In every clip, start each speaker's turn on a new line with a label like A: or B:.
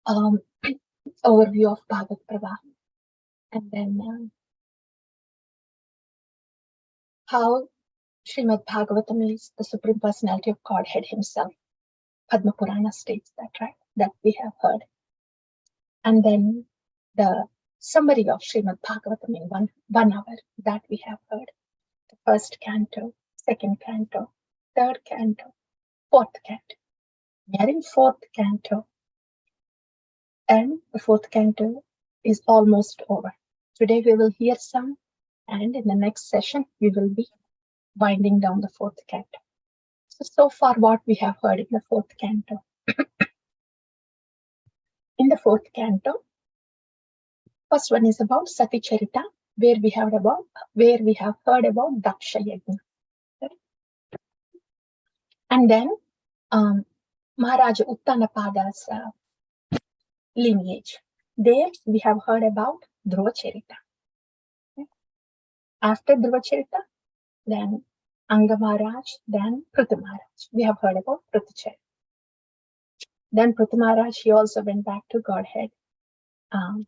A: um, overview of Bhagavad Pravaha, and then how Srimad Bhagavatam is the Supreme Personality of Godhead himself. Padma Purana states that, right? That we have heard. And then the summary of Srimad Bhagavatam in one hour that we have heard. The first canto, second canto, third canto, fourth canto. We are in fourth canto. And the fourth canto is almost over. Today we will hear some, and in the next session we will be winding down the fourth canto. So far what we have heard in the fourth canto. In the fourth canto, first one is about Sati Charita, where we have heard about Daksha Yajna. Right? And then Maharaja Uttanapada's lineage. There we have heard about Dhruva Charita. Okay? After Dhruva Charita, then Anga Maharaj, then Prithu Maharaj. We have heard about Prithu Charita. Then Prithu Maharaj, he also went back to Godhead. And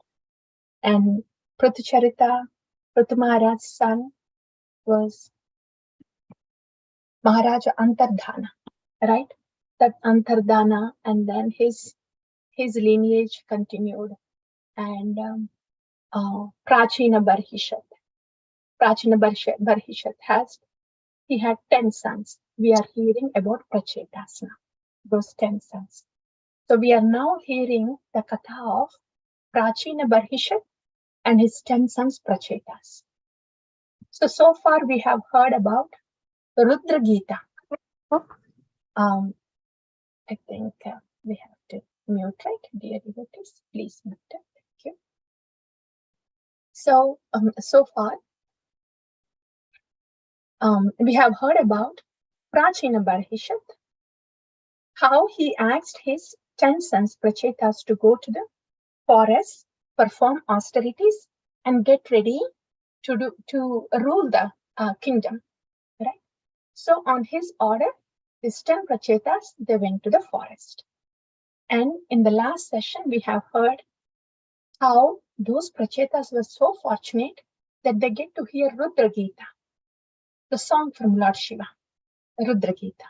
A: Prithu Charita, Prithu Maharaj's son was Maharaja Antardhana, right? That Antardhana, and then his lineage continued. And Prachina Barhishat. Prachina Barhishat he had 10 sons. We are hearing about Prachetas now, those 10 sons. So we are now hearing the Katha of Prachina Barhishat and his 10 sons Prachetas. So far we have heard about Rudra Gita. I think we have to mute, right? Dear devotees, please mute it. Thank you. So, so far, we have heard about Prachina Barhishat, how he asked his 10 sons Prachetas to go to the forest, perform austerities, and get ready to rule the kingdom, right? So on his order, these 10 Prachetas, they went to the forest. And in the last session, we have heard how those Prachetas were so fortunate that they get to hear Rudra Gita, the song from Lord Shiva, Rudra Gita,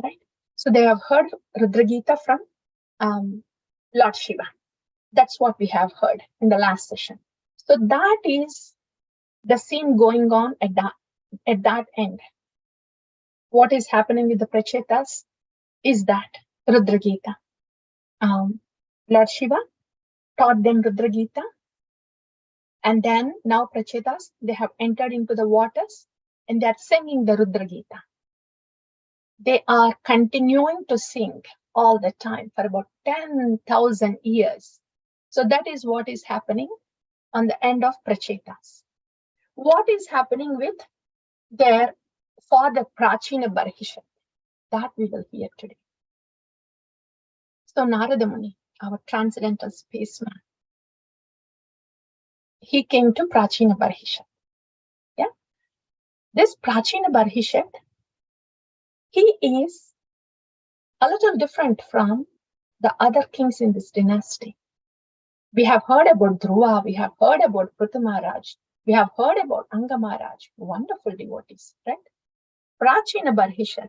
A: right? So they have heard Rudra Gita from Lord Shiva. That's what we have heard in the last session. So that is the scene going on at that end. What is happening with the Prachetas is that Rudra Gita. Lord Shiva taught them Rudra Gita, and then now Prachetas, they have entered into the waters and they are singing the Rudra Gita. They are continuing to sing all the time for about 10,000 years. So that is what is happening on the end of Prachetas. What is happening with their father Prachina Barhishat? That we will hear today. So Narada Muni, our transcendental spaceman, he came to Prachina Barhishat. Yeah, this Prachina Barhishat, he is a little different from the other kings in this dynasty. We have heard about Dhruva, we have heard about Prithu Maharaj, we have heard about Anga Maharaj, wonderful devotees, right? Prachina Barhishat,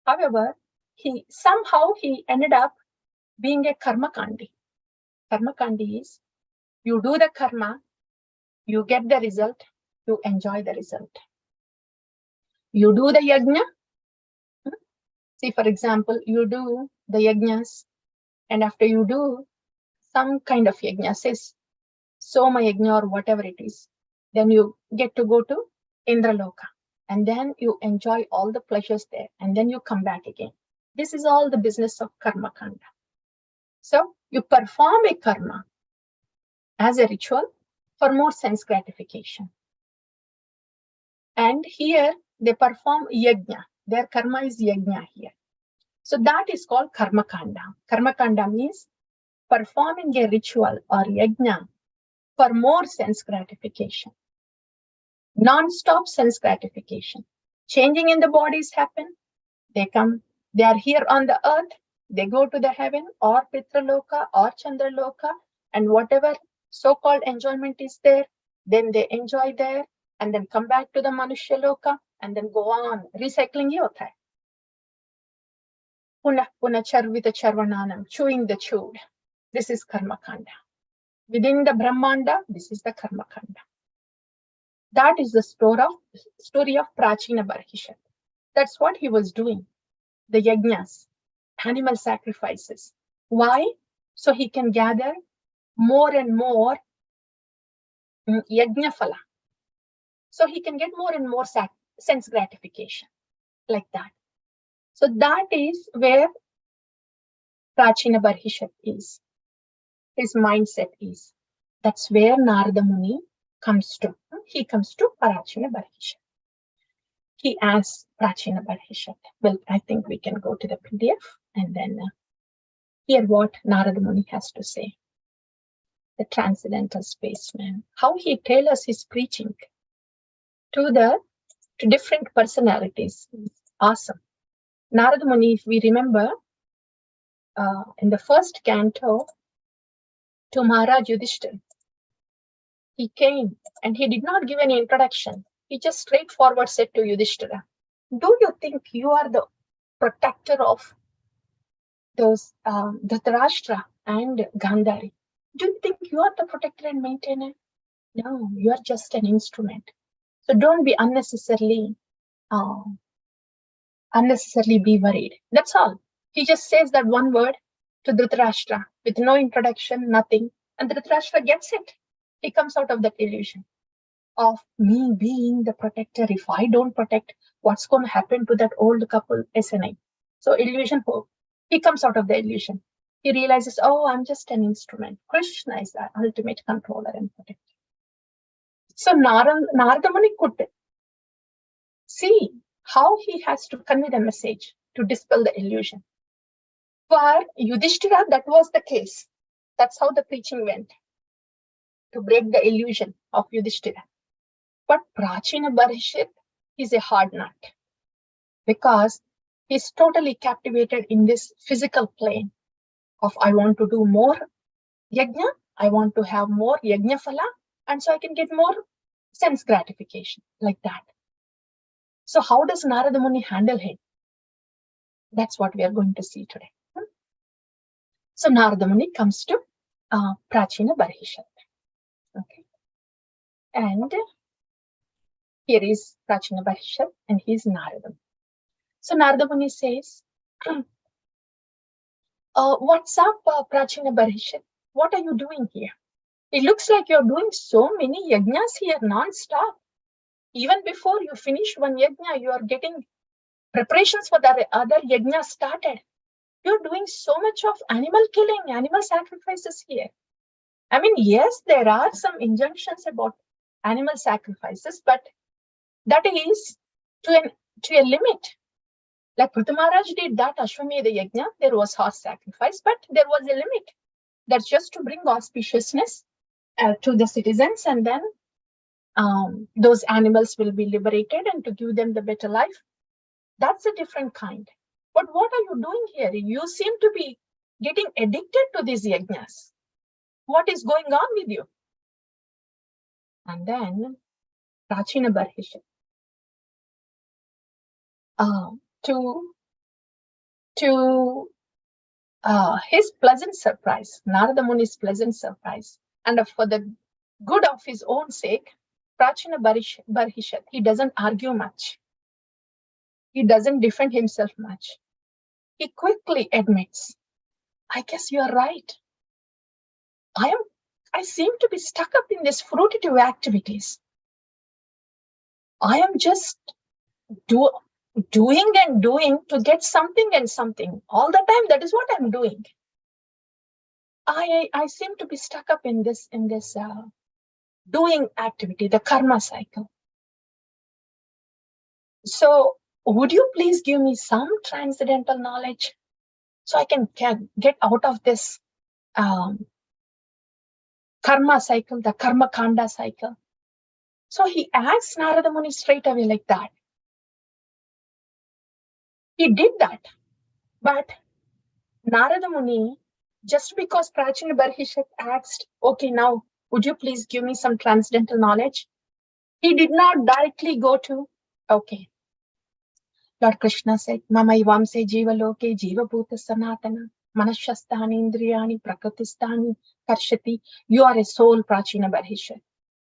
A: however, he ended up being a Karmakandi. Karmakandi is, you do the karma, you get the result, you enjoy the result. You do the yajna. See, for example, you do the yajnas, and after you do some kind of yajna, says Soma yajna or whatever it is, then you get to go to Indraloka, and then you enjoy all the pleasures there, and then you come back again. This is all the business of karma kanda. So you perform a karma as a ritual for more sense gratification. And here they perform yajna. Their karma is yajna here. So that is called karma kanda. Karma kanda means performing a ritual or yajna for more sense gratification. Non-stop sense gratification. Changing in the bodies happen. They are here on the earth. They go to the heaven or Pitraloka or Chandraloka, and whatever so-called enjoyment is there, then they enjoy there and then come back to the Manushya Loka and then go on. Recycling ही होता है. Punah punah charvita charvananam, chewing the chewed. This is Karma Kanda. Within the Brahmanda, this is the Karma Kanda. That is the story of Prachina Barhishat. That's what he was doing. The yajnas, animal sacrifices. Why? So he can gather more and more yajna phala. So he can get more and more sense gratification, like that. So that is where Prachina Barhishat is. His mindset is. That's where Narada Muni comes to. He comes to Prachina Barhishat. He asks Prachina Barhishat. Well, I think we can go to the PDF and then hear what Narada Muni has to say. The transcendental spaceman. How he tailors his preaching to different personalities. Awesome. Narada Muni, if we remember, in the first canto to Maharaj Yudhishthira, he came and he did not give any introduction. He just straightforward said to Yudhishthira, do you think you are the protector of those Dhritarashtra and Gandhari? Do you think you are the protector and maintainer? No, you are just an instrument. So don't be unnecessarily be worried. That's all. He just says that one word to Dhritarashtra with no introduction, nothing. And Dhritarashtra gets it. He comes out of that illusion of me being the protector. If I don't protect, what's going to happen to that old couple, SNI? So illusion, he comes out of the illusion. He realizes, oh, I'm just an instrument. Krishna is the ultimate controller and protector. So Narada Muni could see how he has to convey the message to dispel the illusion. For Yudhishthira, that was the case. That's how the preaching went, to break the illusion of Yudhishthira. But Prachina Barhishat is a hard nut because he's totally captivated in this physical plane of I want to do more yajna, I want to have more yajna phala, and so I can get more sense gratification, like that. So how does Narada Muni handle him? That's what we are going to see today. So Narada Muni comes to Prachina Barhishat. Okay. And here is Prachina Barhishat and he is Narada. So Narada Muni says, what's up, Prachina Barhishat? What are you doing here? It looks like you're doing so many yajnas here non-stop. Even before you finish one yajna, you are getting preparations for the other yajna started. You're doing so much of animal killing, animal sacrifices here. I mean, yes, there are some injunctions about animal sacrifices, but that is to a limit. Like Prithu Maharaj did that Ashwamedha Yajna, there was horse sacrifice, but there was a limit. That's just to bring auspiciousness to the citizens, and then those animals will be liberated and to give them the better life. That's a different kind. But what are you doing here? You seem to be getting addicted to these yajnas. What is going on with you? And then Prachina Barhishat, to his pleasant surprise, Narada Muni's pleasant surprise, and for the good of his own sake, Prachina Barhishat, he doesn't argue much. He doesn't defend himself much. He quickly admits, I guess you are right. I seem to be stuck up in these fruitative activities. I am just doing and doing to get something and something. All the time, that is what I'm doing. I seem to be stuck up in this doing activity, the karma cycle. So would you please give me some transcendental knowledge so I can get out of this karma cycle, the karma kanda cycle? So he asked Narada Muni straight away like that. He did that, but Narada Muni, just because Prachina Barhishat asked, okay, now would you please give me some transcendental knowledge? He did not directly go to, okay. Lord Krishna said, Mama Ivamse Jiva Loke Jiva Bhuta Sanatana Manashastani Indriyani Prakritistani Karshati. You are a soul, Prachina Barhishat,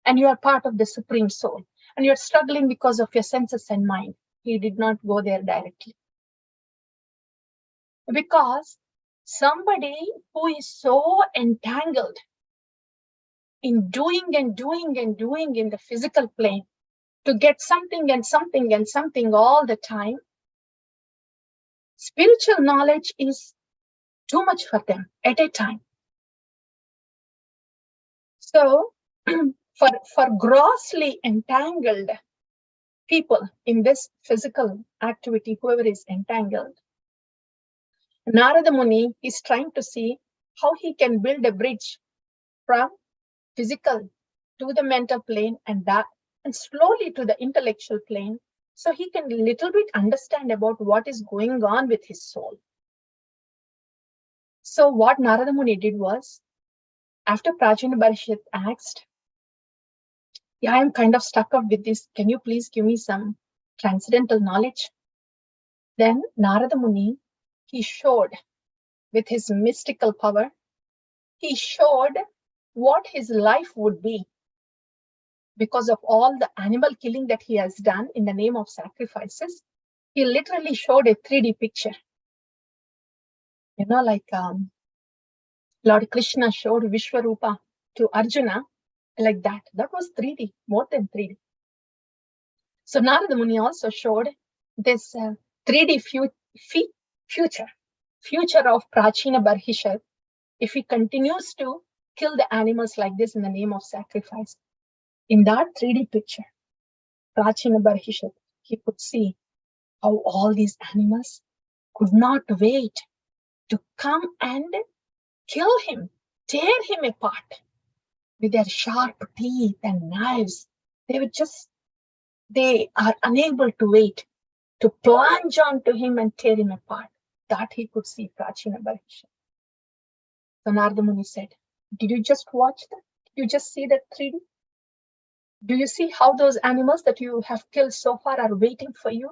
A: and you are part of the Supreme Soul, and you're struggling because of your senses and mind. He did not go there directly. Because somebody who is so entangled in doing and doing and doing in the physical plane to get something and something and something all the time, spiritual knowledge is too much for them at a time. So for grossly entangled people in this physical activity, whoever is entangled, Narada Muni is trying to see how he can build a bridge from physical to the mental plane and slowly to the intellectual plane, so he can little bit understand about what is going on with his soul. So what Narada Muni did was, after Prachina Barhishat asked, yeah, I'm kind of stuck up with this, can you please give me some transcendental knowledge? Then Narada Muni, he showed with his mystical power, he showed what his life would be because of all the animal killing that he has done in the name of sacrifices. He literally showed a 3D picture. You know, like Lord Krishna showed Vishwarupa to Arjuna, like that. That was 3D, more than 3D. So Narada Muni also showed this 3D future of Prachina Barhishat if he continues to kill the animals like this in the name of sacrifice. In that 3D picture, Prachina Barhishat, he could see how all these animals could not wait to come and kill him, tear him apart with their sharp teeth and knives. They are unable to wait to plunge onto him and tear him apart. That he could see Prachina Barhishat. So Narada Muni said, did you just watch that? Did you just see that 3D? Do you see how those animals that you have killed so far are waiting for you?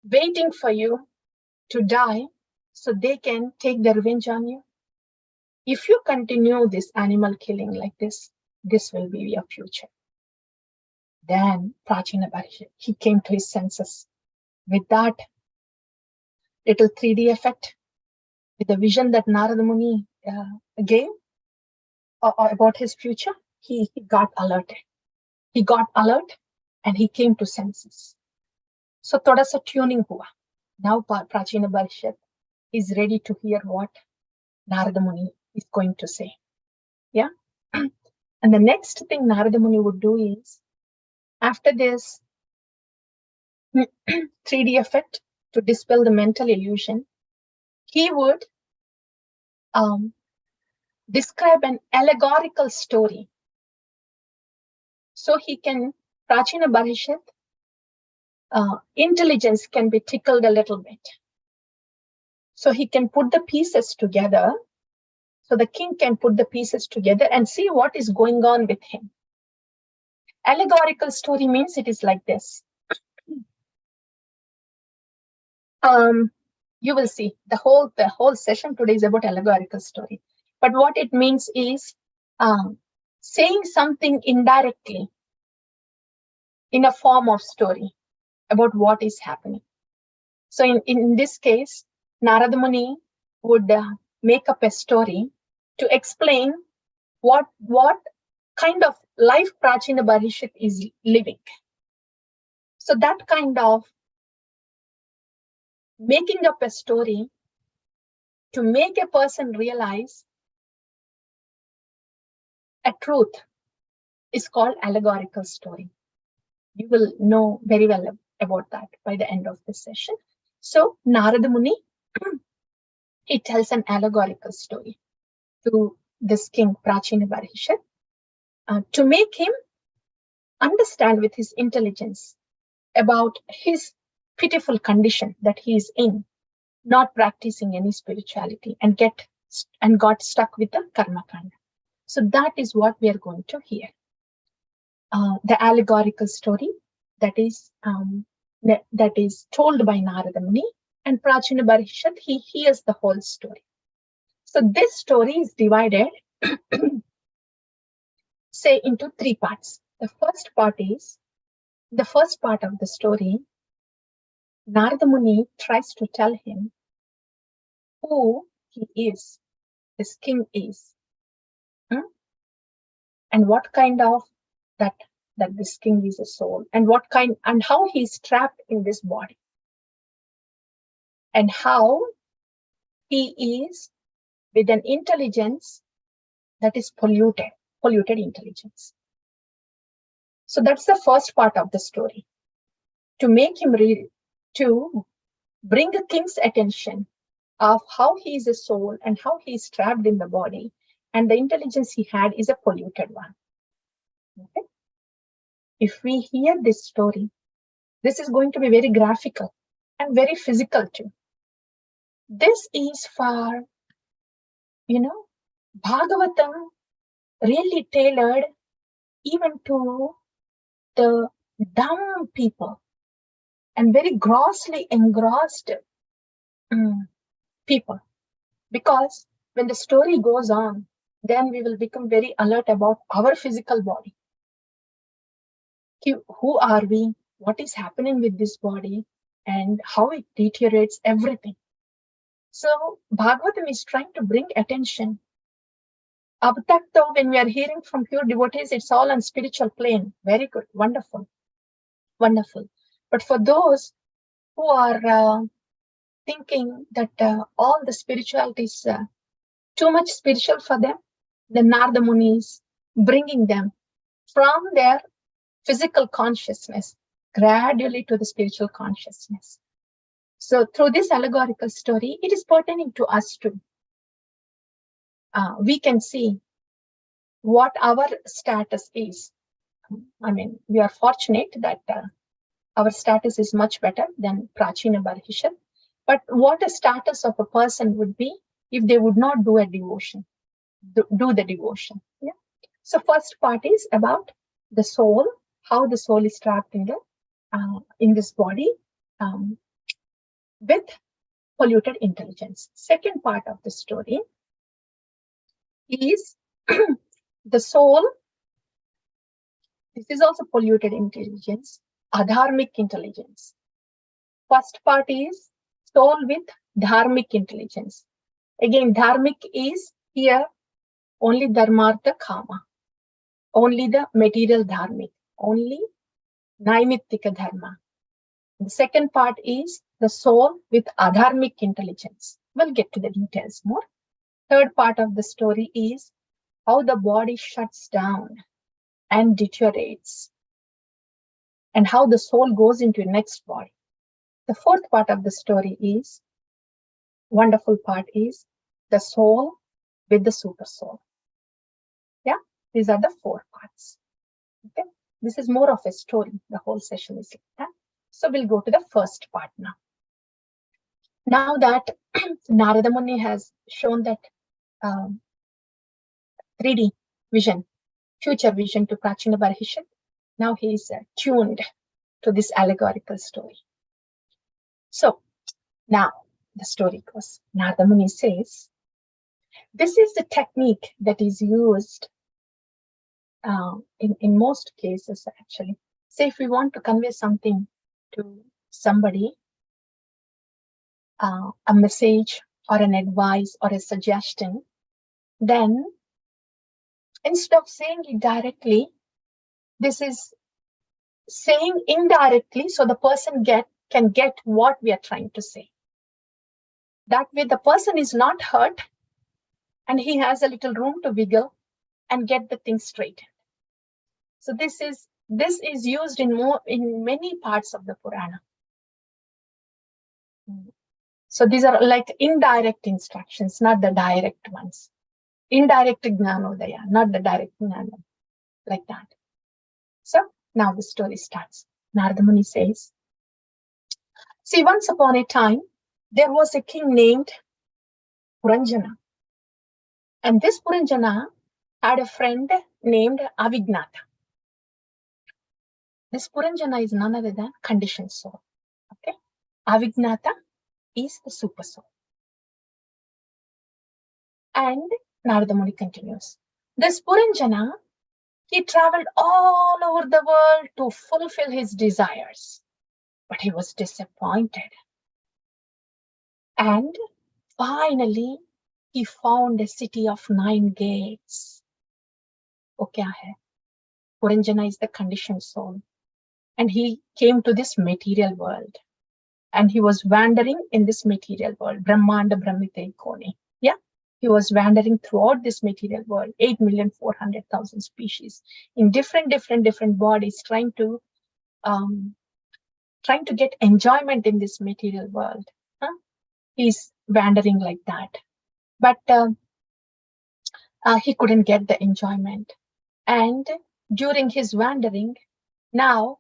A: Waiting for you to die so they can take their revenge on you? If you continue this animal killing like this will be your future. Then Prachina Barhishat, he came to his senses with that little 3D effect, with the vision that Narada Muni gave about his future. He got alerted. He got alert and he came to senses. So thoda sa tuning hua. Now Prachina Barhishat is ready to hear what Narada Muni is going to say. Yeah. And the next thing Narada Muni would do is, after this 3D effect to dispel the mental illusion, he would describe an allegorical story. So Prachina Barhishat, intelligence can be tickled a little bit. So he can put the pieces together. So the king can put the pieces together and see what is going on with him. Allegorical story means it is like this. You will see the whole session today is about allegorical story. But what it means is saying something indirectly in a form of story about what is happening. So in this case, Narada Muni would make up a story to explain what kind of life Prachina Barhishat is living. So that kind of making up a story to make a person realize a truth is called allegorical story. You will know very well about that by the end of this session. So Narada Muni, he tells an allegorical story to this king Prachina Barhishat to make him understand with his intelligence about his pitiful condition that he is in, not practicing any spirituality, and got stuck with the karma kanda. So that is what we are going to hear. The allegorical story that is told by Narada Muni, and Prachina Barishat, he hears the whole story. So this story is divided, say, into three parts. The first part of the story. Narada Muni tries to tell him who he is, this king is, and what kind of that this king is a soul, and how he's trapped in this body, and how he is with an intelligence that is polluted intelligence. So that's the first part of the story, to make him to bring the king's attention of how he is a soul and how he is trapped in the body, and the intelligence he had is a polluted one. Okay? If we hear this story, this is going to be very graphical and very physical too. This is for, Bhagavata really tailored even to the dumb people and very grossly engrossed people. Because when the story goes on, then we will become very alert about our physical body. Who are we? What is happening with this body? And how it deteriorates everything. So Bhagavatam is trying to bring attention. Abtakta, when we are hearing from pure devotees, it's all on spiritual plane. Very good. Wonderful. Wonderful. But for those who are thinking that all the spirituality is too much spiritual for them, the Narada Muni is bringing them from their physical consciousness gradually to the spiritual consciousness. So through this allegorical story, it is pertaining to us too. We can see what our status is. I mean, we are fortunate that our status is much better than Prachina Barhishat. But what a status of a person would be if they would not do a devotion, do the devotion. Yeah. So first part is about the soul, how the soul is trapped in this body with polluted intelligence. Second part of the story is the soul. This is also polluted intelligence, adharmic intelligence. First part is soul with dharmic intelligence. Again, dharmic is here only dharmartha kama, only the material dharmic, only naimittika dharma. The second part is the soul with adharmic intelligence. We'll get to the details more. Third part of the story is how the body shuts down and deteriorates, and how the soul goes into the next body. The fourth part of the story is, wonderful part is, the soul with the super soul. Yeah, these are the four parts. Okay, this is more of a story. The whole session is like that. So we'll go to the first part now. Now that Narada Muni has shown that 3D vision, future vision to Prachina Barhishat, now he is tuned to this allegorical story. So now the story goes. Narada Muni says, this is the technique that is used in most cases, actually. Say if we want to convey something to somebody, a message or an advice or a suggestion, then instead of saying it directly, this is saying indirectly so the person can get what we are trying to say. That way the person is not hurt and he has a little room to wiggle and get the thing straightened. So this is used in many parts of the Purana. So these are like indirect instructions, not the direct ones. Indirect Jnanodaya, not the direct Jnana, like that. So now the story starts. Narada Muni says, see, once upon a time, there was a king named Puranjana. And this Puranjana had a friend named Avignata. This Puranjana is none other than conditioned soul. Okay, Avignata is the super soul. And Narada Muni continues. This Puranjana, he traveled all over the world to fulfill his desires, but he was disappointed. And finally, he found a city of 9 gates. वो क्या है? Puranjana is the conditioned soul. And he came to this material world. And he was wandering in this material world. Brahmanda Brahmite Kone. Yeah. He was wandering throughout this material world, 8,400,000 species in different bodies, trying to get enjoyment in this material world. He's wandering like that, but he couldn't get the enjoyment. And during his wandering, now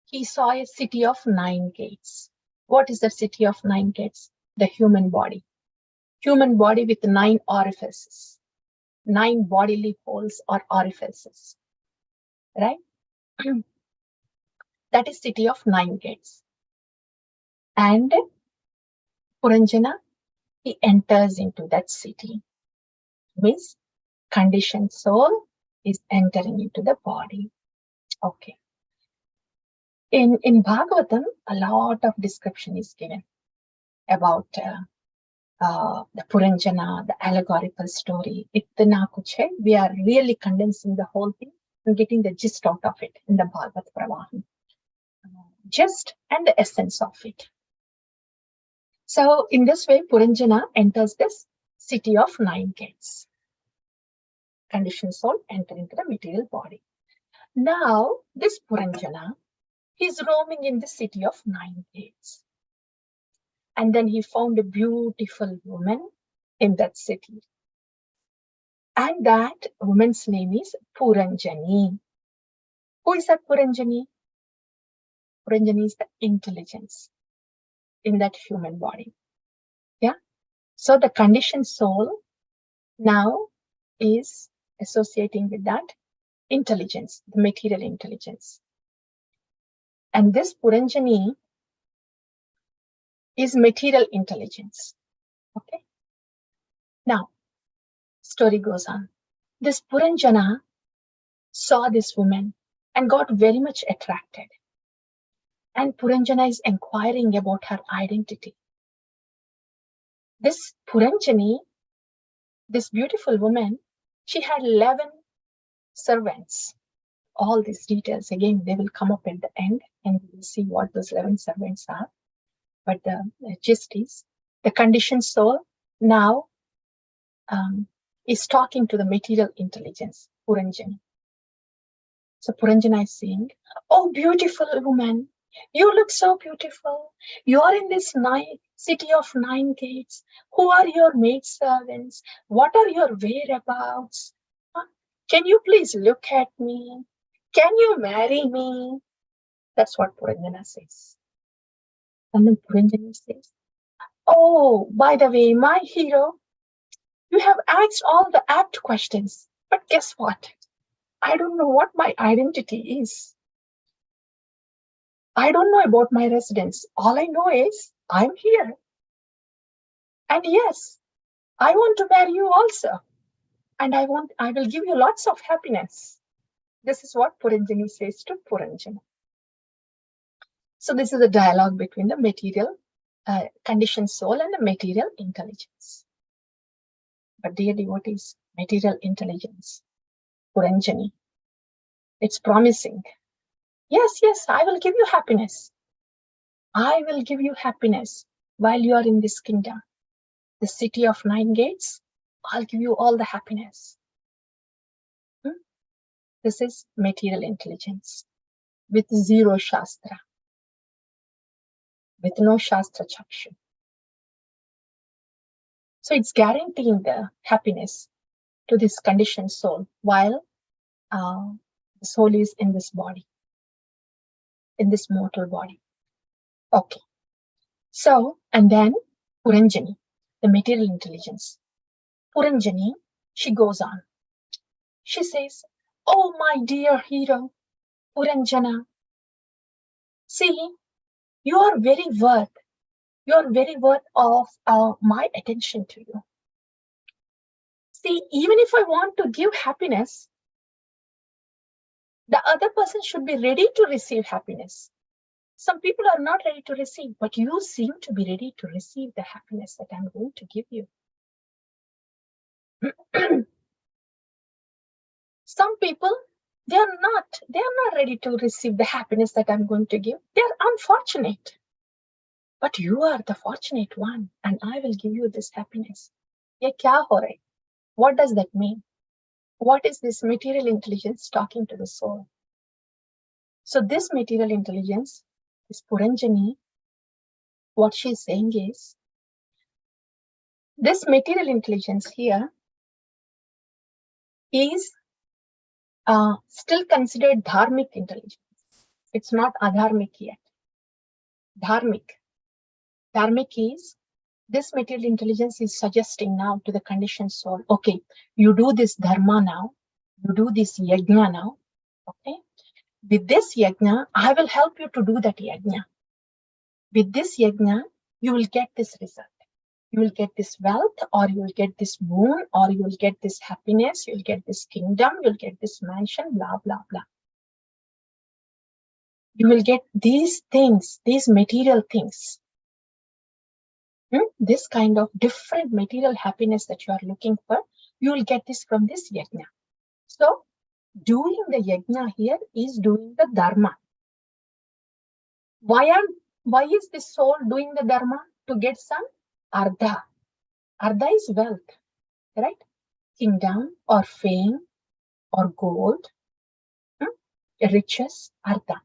A: he saw a city of 9 gates. What is the city of 9 gates? The human body. Human body with 9 orifices, 9 bodily holes or orifices, right? That is city of 9 gates. And Puranjana, he enters into that city. Means conditioned soul is entering into the body. Okay. In Bhagavatam, a lot of description is given about the Puranjana, the allegorical story. Itna kuch hai. We are really condensing the whole thing and getting the gist out of it in the Bhagavad Pravaha. Gist and the essence of it. So in this way, Puranjana enters this city of 9 gates. Conditioned soul enter into the material body. Now, this Puranjana, he's roaming in the city of 9 gates. And then he found a beautiful woman in that city. And that woman's name is Puranjani. Who is that Puranjani? Puranjani is the intelligence in that human body. Yeah. So the conditioned soul now is associating with that intelligence, the material intelligence. And this Puranjani is material intelligence. Okay. Now, story goes on. This Puranjana saw this woman and got very much attracted. And Puranjana is inquiring about her identity. This Puranjani, this beautiful woman, she had 11 servants. All these details, again, they will come up at the end and we will see what those 11 servants are. But the gist is, the conditioned soul now is talking to the material intelligence, Puranjani. So Puranjana is saying, oh, beautiful woman, you look so beautiful. You are in this city of 9 gates. Who are your maidservants? What are your whereabouts? Can you please look at me? Can you marry me? That's what Puranjana says. And then Puranjana says, oh, by the way, my hero, you have asked all the apt questions. But guess what? I don't know what my identity is. I don't know about my residence. All I know is I'm here. And yes, I want to marry you also. And I will give you lots of happiness. This is what Puranjani says to Puranjana. So this is a dialogue between the material conditioned soul and the material intelligence. But dear devotees, material intelligence, Puranjani, it's promising. Yes, I will give you happiness. I will give you happiness while you are in this kingdom. The city of 9 gates, I'll give you all the happiness. This is material intelligence with zero Shastra, with no Shastra Chakshu. So it's guaranteeing the happiness to this conditioned soul while the soul is in this body, in this mortal body. Okay. So, and then Puranjani, the material intelligence. Puranjani, she goes on. She says, "Oh, my dear hero, Puranjana, see, you are very worth, you are very worth of my attention to you. See, even if I want to give happiness, the other person should be ready to receive happiness. Some people are not ready to receive, but you seem to be ready to receive the happiness that I'm going to give you. Some people, they are not ready to receive the happiness that I'm going to give. They are unfortunate. But you are the fortunate one, and I will give you this happiness. Ye kya ho raha hai? What does that mean? What is this material intelligence talking to the soul? So this material intelligence, this Puranjani, what she's saying is, this material intelligence here is still considered dharmic intelligence. It's not adharmic yet. Dharmic. Dharmic is, this material intelligence is suggesting now to the conditioned soul, okay, you do this dharma now, you do this yajna now, okay? With this yajna, I will help you to do that yajna. With this yajna, you will get this result. You will get this wealth, or you will get this boon, or you will get this happiness, you'll get this kingdom, you'll get this mansion, blah, blah, blah. You will get these things, these material things. This kind of different material happiness that you are looking for, you will get this from this yajna. So, doing the yajna here is doing the dharma. Why is this soul doing the dharma? To get some ardha. Ardha is wealth, right? Kingdom or fame or gold, riches, ardha.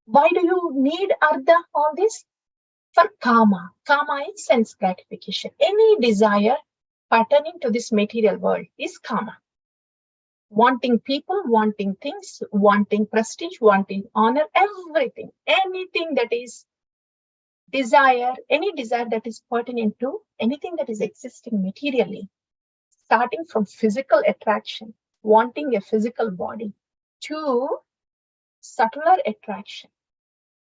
A: Why do you need ardha, all this? For kama. Kama is sense gratification. Any desire pertaining to this material world is kama. Wanting people, wanting things, wanting prestige, wanting honor, everything. Anything that is desire, any desire that is pertinent to anything that is existing materially, starting from physical attraction, wanting a physical body, to subtler attraction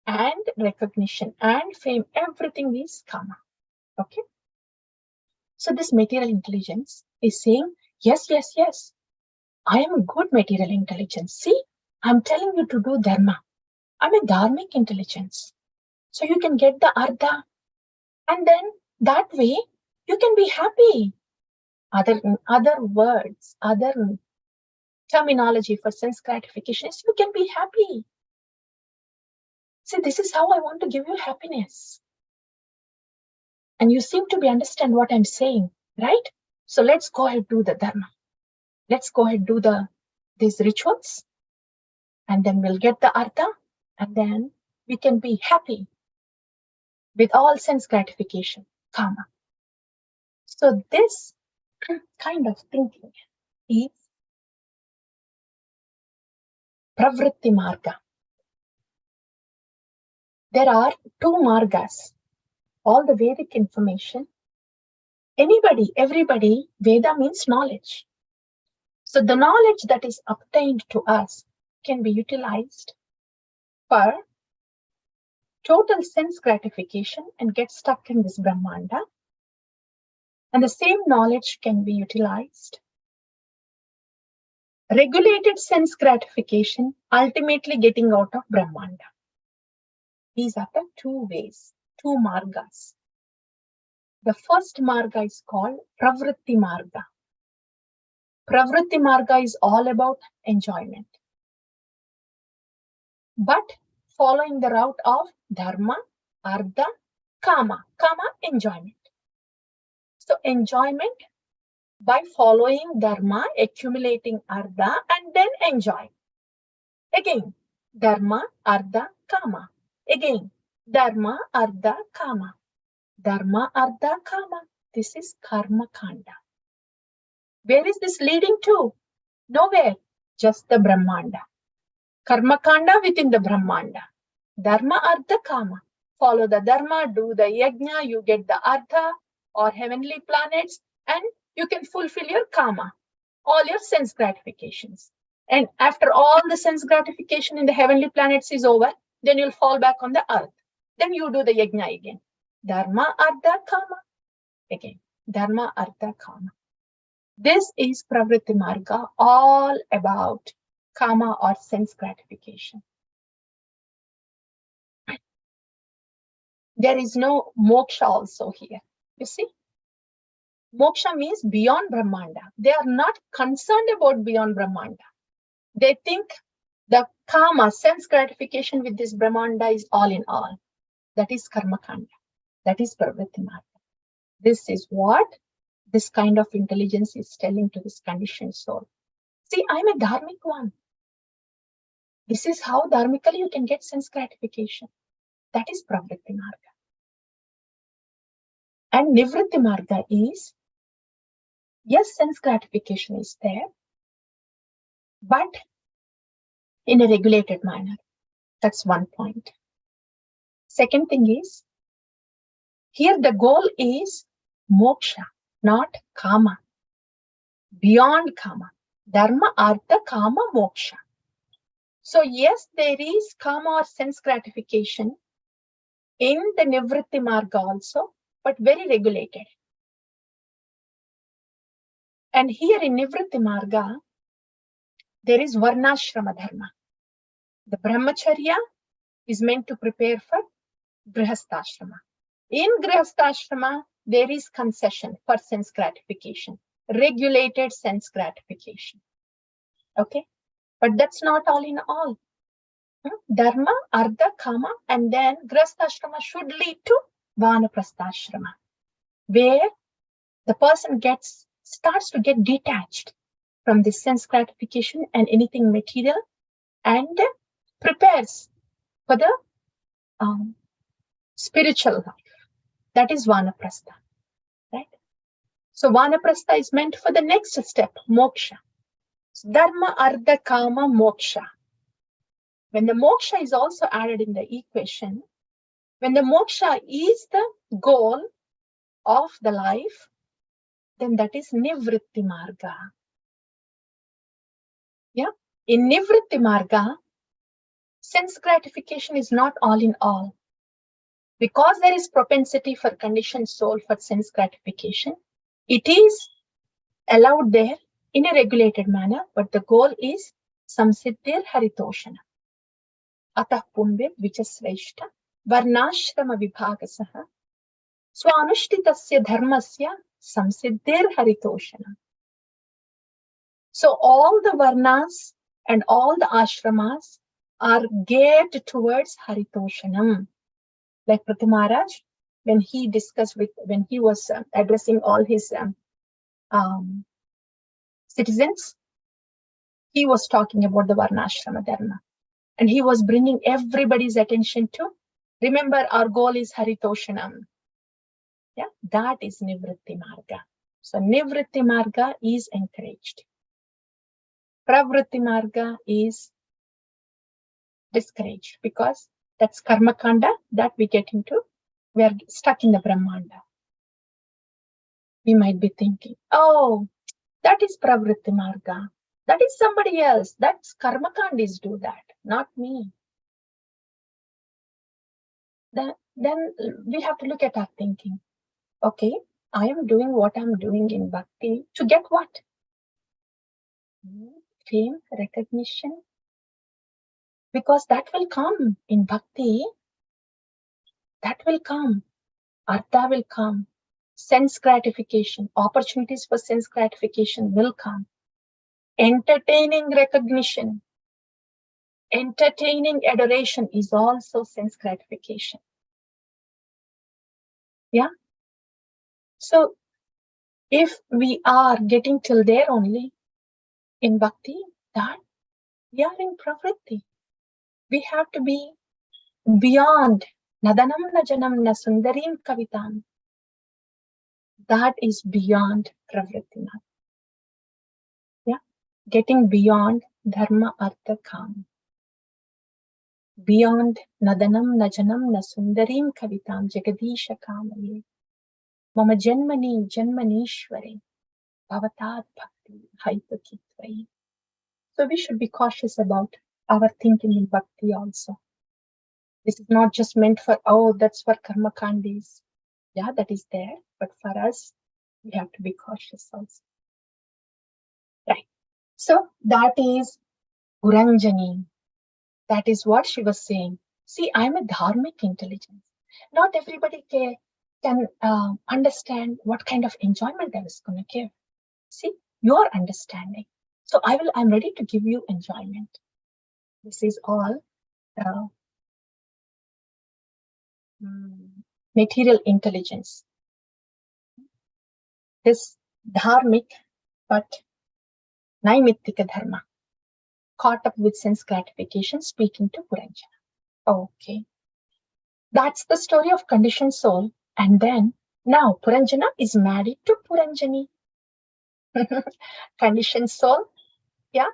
A: and recognition and fame, everything is kama. Okay? So this material intelligence is saying, yes, yes, yes, I am a good material intelligence. See, I'm telling you to do dharma. I'm a dharmic intelligence. So you can get the ardha. And then that way you can be happy. Other words, other terminology for sense gratification is you can be happy. See, this is how I want to give you happiness. And you seem to be understand what I'm saying, right? So let's go ahead do the dharma. Let's go ahead do these rituals, and then we'll get the ardha, and then we can be happy with all sense gratification, kama. So this kind of thinking is pravritti marga. There are two margas. All the Vedic information, anybody, everybody, Veda means knowledge. So the knowledge that is obtained to us can be utilized for total sense gratification and get stuck in this Brahmanda. And the same knowledge can be utilized. Regulated sense gratification, ultimately getting out of Brahmanda. These are the two ways, two margas. The first marga is called Pravritti marga. Pravritti marga is all about enjoyment. But following the route of dharma, ardha, kama. Kama, enjoyment. So enjoyment by following dharma, accumulating ardha, and then enjoy. Again, dharma, ardha, kama. Again, dharma, ardha, kama. Dharma, ardha, kama. This is karma kanda. Where is this leading to? Nowhere, just the Brahmanda. Karma kanda within the Brahmanda. Dharma, ardha, kama. Follow the dharma, do the yajna, you get the ardha. or heavenly planets, and you can fulfill your karma, all your sense gratifications. And after all the sense gratification in the heavenly planets is over, then you'll fall back on the earth. Then you do the yajna again. Dharma, artha, kama. Again, dharma, artha, kama. This is pravritti marga, all about kama or sense gratification. There is no moksha also here. You see? Moksha means beyond Brahmanda. They are not concerned about beyond Brahmanda. They think the kama, sense gratification with this Brahmanda is all in all. That is karma kanda. That is pravritti marga. This is what this kind of intelligence is telling to this conditioned soul. See, I'm a dharmic one. This is how dharmically you can get sense gratification. That is pravritti marga. And nivritti marga is, yes, sense gratification is there, but in a regulated manner. That's one point. Second thing is, here the goal is moksha, not kama. Beyond kama. Dharma, artha, kama, moksha. So yes, there is kama or sense gratification in the nivritti marga also, but very regulated. And here in nivritti marga, there is varnashrama dharma. The brahmacharya is meant to prepare for grihastha-ashrama. In grihastha-ashrama, there is concession for sense gratification, regulated sense gratification. Okay, but that's not all in all. Dharma, artha, kama, and then grihastha-ashrama should lead to vanaprastha-ashrama, where the person starts to get detached from the sense gratification and anything material, and prepares for the spiritual life. That is vanaprastha, right? So vanaprastha is meant for the next step, moksha. So dharma, artha, kama, moksha. When the moksha is also added in the equation, when the moksha is the goal of the life, then that is nivritti marga. Yeah, in nivritti marga, sense gratification is not all in all. Because there is propensity for conditioned soul for sense gratification, it is allowed there in a regulated manner, but the goal is samsiddhir haritoshana. Atah pumbir vichasreshta varnashrama vibhagasaha swanushtitasya dharmasya samsiddhir haritoshana. So all the varnas and all the ashramas are geared towards haritoshanam. Like Prithu Maharaj, when he was addressing all his citizens, he was talking about the varnashrama dharma. And he was bringing everybody's attention to, remember, our goal is haritoshanam. Yeah, that is nivritti marga. So nivritti marga is encouraged. Pravritti marga is discouraged, because that's karma kanda that we get into. We are stuck in the Brahmanda. We might be thinking, oh, that is pravritti marga. That is somebody else. That's karma kandis do that, not me. Then we have to look at our thinking. Okay, I am doing what I'm doing in bhakti to get what? Fame, recognition. Because that will come in bhakti. That will come. Artha will come. Sense gratification, opportunities for sense gratification will come. Entertaining recognition, entertaining adoration is also sense gratification. Yeah. So if we are getting till there only in bhakti, that we are in pravritti. We have to be beyond nadanam na janam na sundarim kavitam. That is beyond pravritti. Yeah, getting beyond dharma, artha, kama. Beyond nadanam na janam na sundarim kavitam jagadisha kamaye. Mama Janmani Janmanishwari Bhavatat Bhakti Haitaki. So we should be cautious about our thinking in bhakti also. This is not just meant for, oh, that's for karma kandis. Yeah, that is there. But for us, we have to be cautious also. Right. So that is Puranjani. That is what she was saying. See, I'm a dharmic intelligence. Not everybody can understand what kind of enjoyment I was going to give. See, your understanding. So I'm ready to give you enjoyment. This is all material intelligence. This dharmic, but naimittika dharma, caught up with sense gratification, speaking to Puranjana. Okay. That's the story of conditioned soul. And then now Puranjana is married to Puranjani. Conditioned soul, yeah,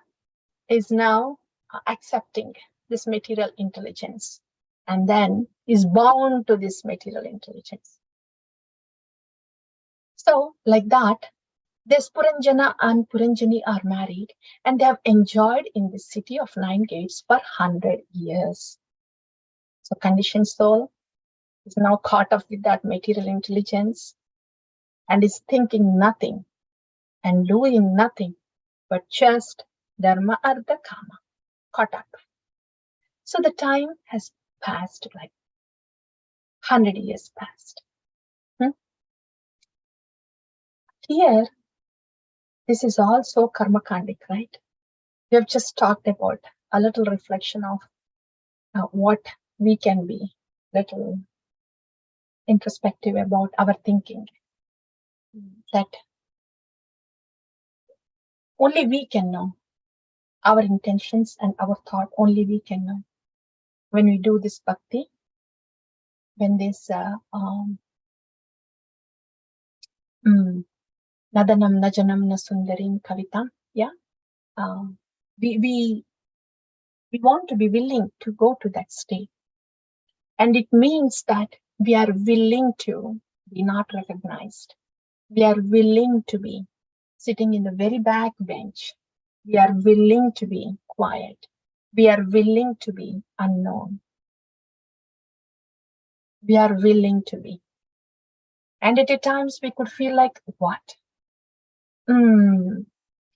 A: is now accepting this material intelligence and then is bound to this material intelligence. So, like that, this Puranjana and Puranjani are married and they have enjoyed in the city of 9 gates for 100 years. So, conditioned soul is now caught up with that material intelligence and is thinking nothing and doing nothing but just dharma artha kama, caught up. So the time has passed, like 100 years passed. Here, this is also karma kandik, right? We have just talked about a little reflection of what we can be, little introspective about our thinking, that only we can know. Our intentions and our thought, only we can know. When we do this bhakti, when this nadanam najanam na sundarim kavitam, yeah, we want to be willing to go to that state. And it means that we are willing to be not recognized. We are willing to be sitting in the very back bench. We are willing to be quiet. We are willing to be unknown. We are willing to be. And at times we could feel like, what?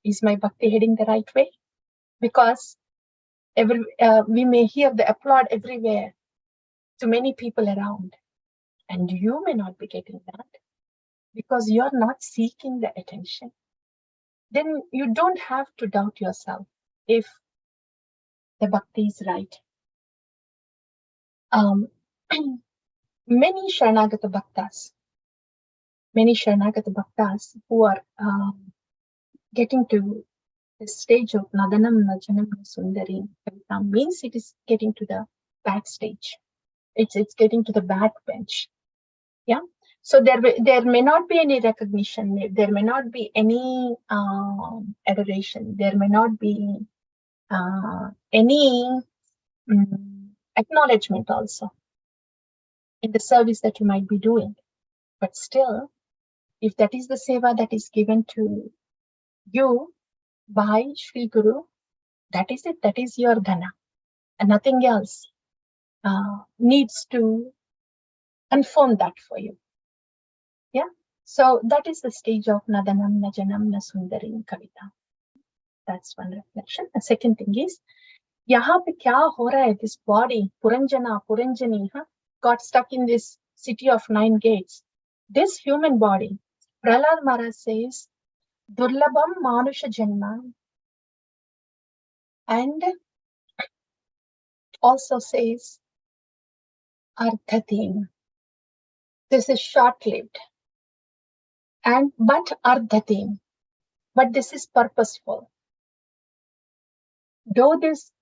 A: Is my bhakti heading the right way? Because we may hear the applaud everywhere to many people around. And you may not be getting that because you're not seeking the attention. Then you don't have to doubt yourself if the bhakti is right. Many Sharanagata Bhaktas who are getting to the stage of Nadanam Najanam Sundari means it is getting to the backstage. It's getting to the backbench. Yeah. So there may not be any recognition. There may not be any adoration. There may not be any acknowledgement also in the service that you might be doing. But still, if that is the seva that is given to you by Shri Guru, that is it. That is your dhana. And nothing else needs to confirm that for you. Yeah. So that is the stage of Nadanam Najanam Nasundarim Kavita. That's one reflection. The second thing is, yahan pe kya ho raha hai? This body, Puranjani, got stuck in this city of 9 gates. This human body, Prahlad Maharaj says, Durlabam Manusha Janma, and also says, Ardhatim. This is short-lived. But Ardhatim. But this is purposeful. Though this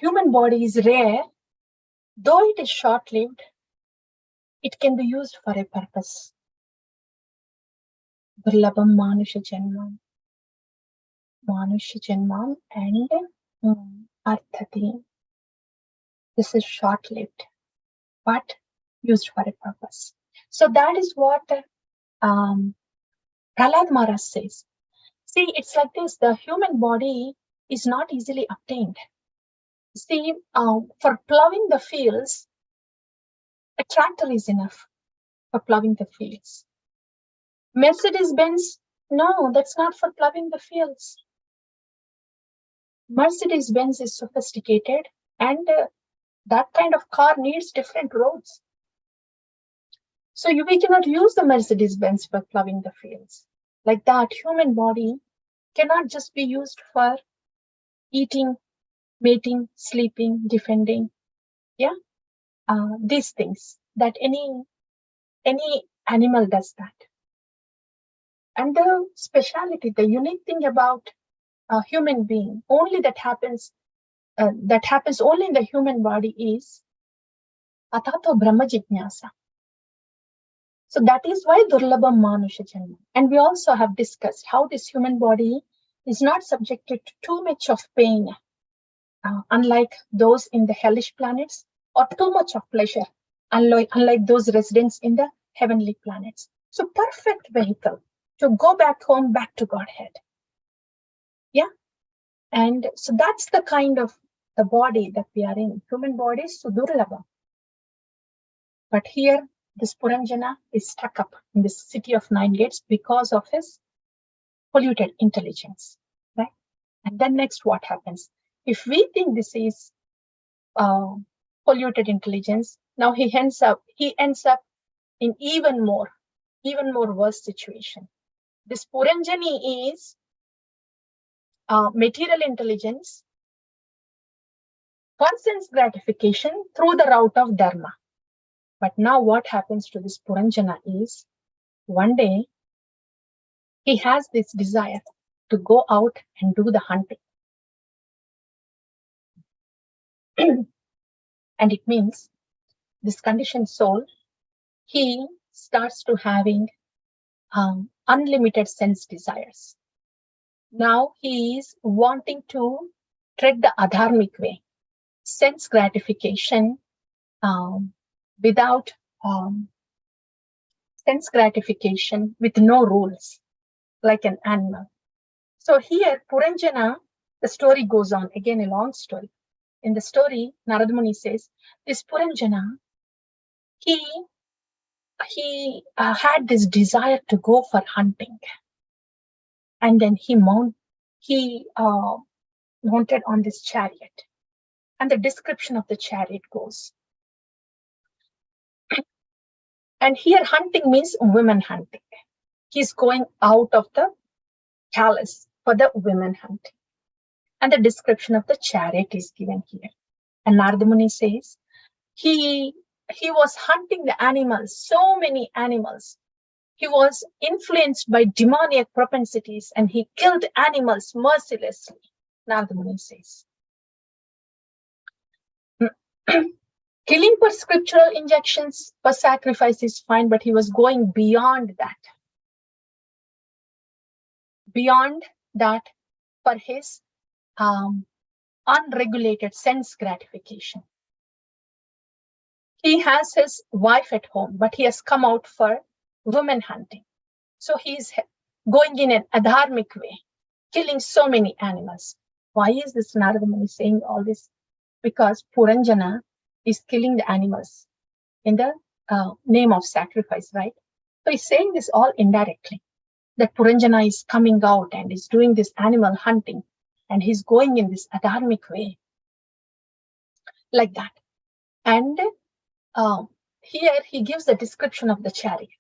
A: human body is rare, though it is short-lived, it can be used for a purpose. Durlabam Manusha Janmam. Manusha Janmam and Ardhatim. This is short-lived, but used for a purpose. So that is what Prahlad Maharaj says, see, it's like this, the human body is not easily obtained. See, for plowing the fields, a tractor is enough for plowing the fields. Mercedes-Benz, no, that's not for plowing the fields. Mercedes-Benz is sophisticated, and that kind of car needs different roads. So we cannot use the Mercedes-Benz for plowing the fields. Like that, human body cannot just be used for eating, mating, sleeping, defending. Yeah, these things that any animal does that. And the speciality, the unique thing about a human being, only that happens only in the human body is Atato Brahma Jijnasa. So that is why Durlabham Manusha Janma. And we also have discussed how this human body is not subjected to too much of pain, unlike those in the hellish planets, or too much of pleasure, unlike those residents in the heavenly planets. So perfect vehicle to go back home, back to Godhead. Yeah. And so that's the kind of the body that we are in. Human body is Sudurlabha. But here, this Puranjana is stuck up in this city of 9 gates because of his polluted intelligence, right? And then next, what happens? If we think this is polluted intelligence, now he ends up in even more worse situation. This Puranjani is material intelligence for sense gratification through the route of dharma. But now what happens to this Puranjana is, one day he has this desire to go out and do the hunting. And it means this conditioned soul, he starts to having unlimited sense desires. Now he is wanting to tread the adharmic way, sense gratification without sense gratification with no rules, like an animal. So here, Puranjana, the story goes on, again a long story. In the story, Narada Muni says, this Puranjana, he had this desire to go for hunting. And then he mounted on this chariot. And the description of the chariot goes. And here hunting means women hunting. He's going out of the palace for the women hunting. And the description of the chariot is given here. And Narada Muni says, he was hunting the animals, so many animals. He was influenced by demoniac propensities and he killed animals mercilessly, Narada Muni says. Killing for scriptural injections, for sacrifice is fine, but he was going beyond that. Beyond that for his unregulated sense gratification. He has his wife at home, but he has come out for women hunting. So he's going in an adharmic way, killing so many animals. Why is this Narada Muni saying all this? Because Puranjana is killing the animals in the name of sacrifice, right? So he's saying this all indirectly, that Puranjana is coming out and is doing this animal hunting, and he's going in this adharmic way, like that. And here he gives the description of the chariot.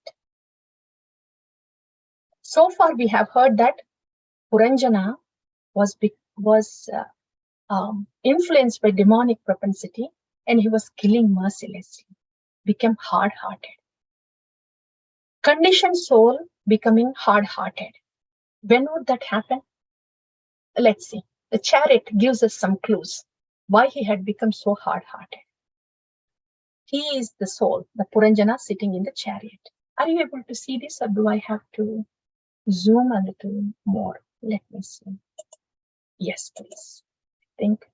A: So far we have heard that Puranjana was influenced by demonic propensity, and he was killing mercilessly, became hard-hearted. Conditioned soul becoming hard-hearted. When would that happen? Let's see. The chariot gives us some clues why he had become so hard-hearted. He is the soul, the Puranjana sitting in the chariot. Are you able to see this, or do I have to zoom a little more? Let me see. Yes, please. I think.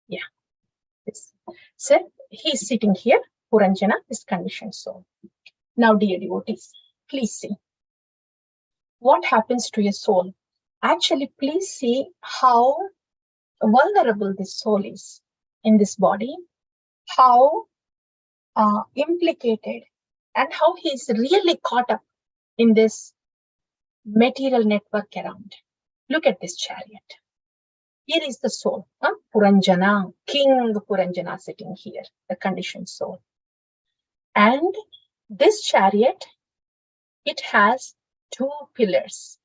A: Yeah. This. So he's sitting here, Puranjana, this conditioned soul. Now, dear devotees, please see what happens to your soul. Actually, please see how vulnerable this soul is in this body, how implicated, and how he is really caught up in this material network around. Look at this chariot. Here is the soul, Puranjana, King Puranjana sitting here, the conditioned soul. And this chariot, it has two pillars,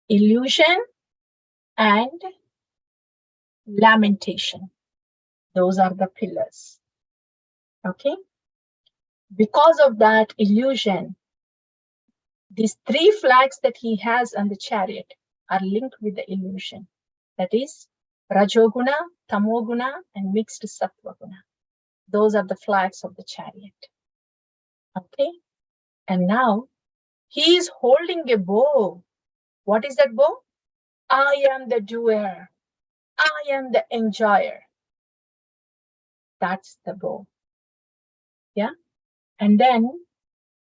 A: illusion and lamentation. Those are the pillars. Okay? Because of that illusion, these three flags that he has on the chariot are linked with the illusion. That is Rajoguna, Tamoguna, and mixed Sattvaguna. Those are the flags of the chariot. Okay? And now he is holding a bow. What is that bow? I am the doer. I am the enjoyer. That's the bow. Yeah? And then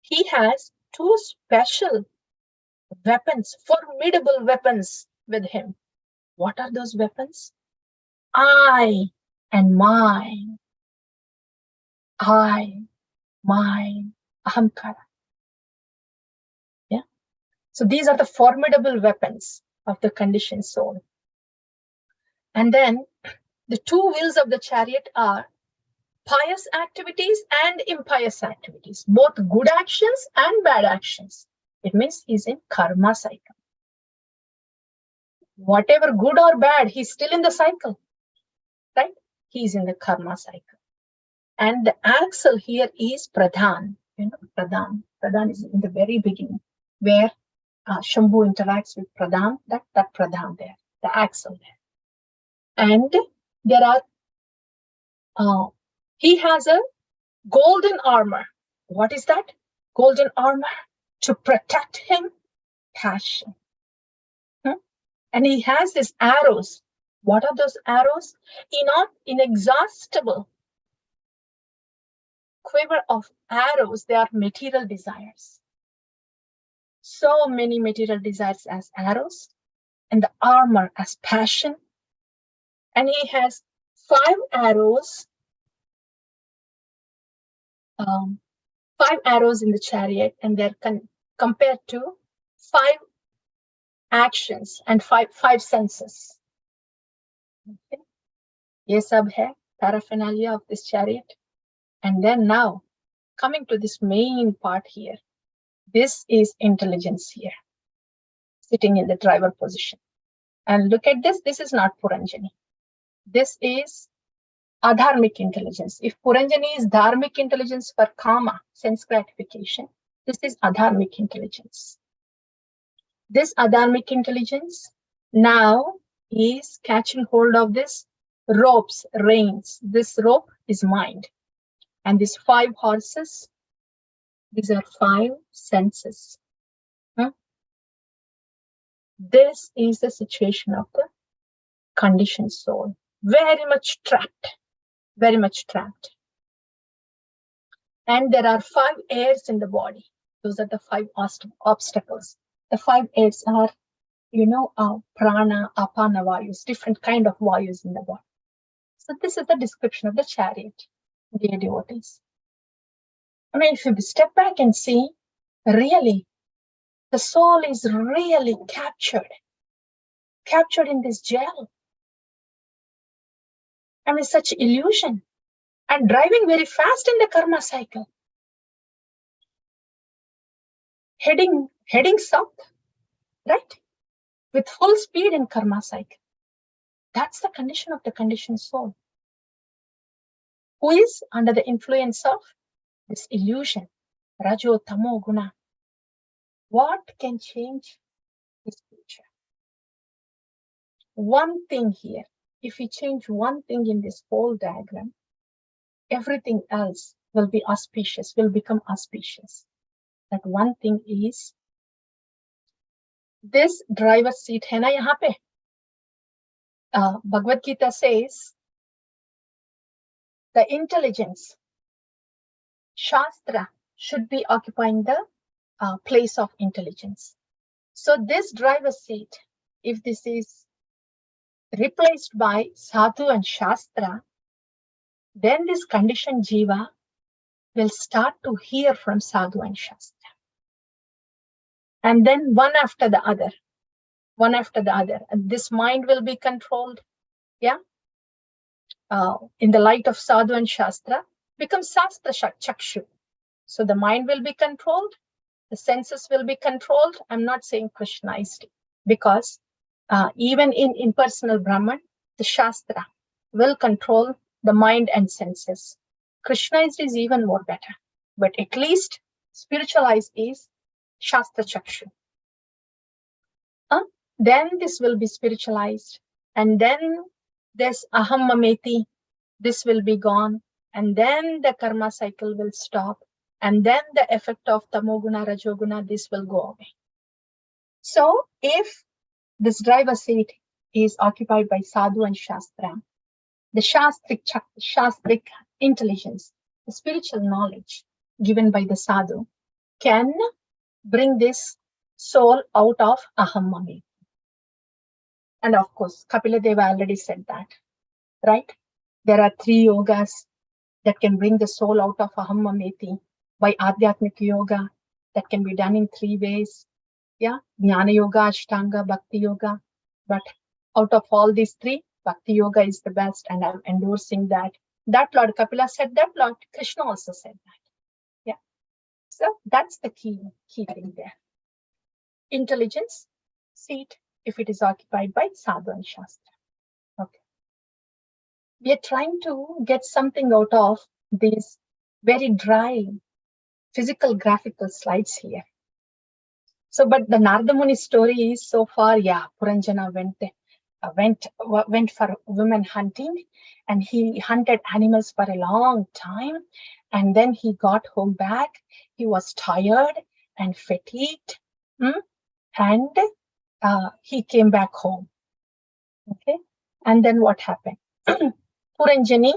A: he has two special weapons, formidable weapons with him. What are those weapons? I and mine. I, mine, ahamkara. Yeah. So these are the formidable weapons of the conditioned soul. And then the two wheels of the chariot are pious activities and impious activities, both good actions and bad actions. It means he's in karma cycle. Whatever good or bad, he's still in the cycle, right? He's in the karma cycle. And the axle here is Pradhan. Pradhan. Pradhan is in the very beginning, where Shambhu interacts with Pradhan, that Pradhan there, the axle there. And there are, he has a golden armor. What is that? Golden armor to protect him, passion. And he has these arrows. What are those arrows? Inexhaustible quiver of arrows. They are material desires. So many material desires as arrows, and the armor as passion. And he has 5 arrows, 5 arrows in the chariot, and they're compared to 5 actions and five senses. Okay. Ye sab hai paraphernalia of this chariot. And then now, coming to this main part here, this is intelligence here, sitting in the driver position. And look at this, this is not Puranjani. This is adharmic intelligence. If Puranjani is dharmic intelligence for kama, sense gratification, this is adharmic intelligence. This adharmic intelligence now is catching hold of this ropes, reins. This rope is mind. And these 5 horses, these are 5 senses. This is the situation of the conditioned soul. Very much trapped. Very much trapped. And there are 5 airs in the body. Those are the 5 obstacles. The 5 airs are, prana, apana vayus, different kind of vayus in the body. So this is the description of the chariot, dear devotees. I mean, if you step back and see, really, the soul is really captured in this jail. I mean, such illusion, and driving very fast in the karma cycle, heading south, right? With full speed in karma cycle. That's the condition of the conditioned soul, who is under the influence of this illusion, Rajo, Tamo, Guna. What can change his future? One thing here, if we change one thing in this whole diagram, everything else will be auspicious, will become auspicious. That one thing is this driver's seat hai na yahan pe. Bhagavad Gita says the intelligence, Shastra, should be occupying the place of intelligence. So this driver's seat, if this is replaced by sadhu and shastra, then this conditioned jiva will start to hear from sadhu and shastra. And then one after the other. And this mind will be controlled. Yeah. In the light of sadhu and shastra, becomes sastra chakshu. So the mind will be controlled. The senses will be controlled. I'm not saying Krishnaized, because even in impersonal Brahman, the Shastra will control the mind and senses. Krishnaized is even more better, but at least spiritualized is Shastra Chakshu. Then this will be spiritualized, and then this Aham Mameti, this will be gone, and then the karma cycle will stop, and then the effect of Tamoguna, Rajoguna, this will go away. So if this driver's seat is occupied by sadhu and shastra, the shastric intelligence, the spiritual knowledge given by the sadhu can bring this soul out of aham mameti. And of course, Kapila Deva already said that, right? There are 3 yogas that can bring the soul out of aham mameti by Adhyatmik yoga, that can be done in 3 ways. Yeah, Jnana Yoga, Ashtanga, Bhakti Yoga. But out of all these 3, Bhakti Yoga is the best, and I'm endorsing that. That Lord Kapila said that, Lord Krishna also said that. Yeah. So that's the key thing there. Intelligence seat, if it is occupied by sadhu and shastra. Okay. We are trying to get something out of these very dry physical graphical slides here. So, but the Narada Muni story is so far, yeah, Puranjana went for women hunting, and he hunted animals for a long time, and then he got home back. He was tired and fatigued, and he came back home. Okay, and then what happened? Puranjani,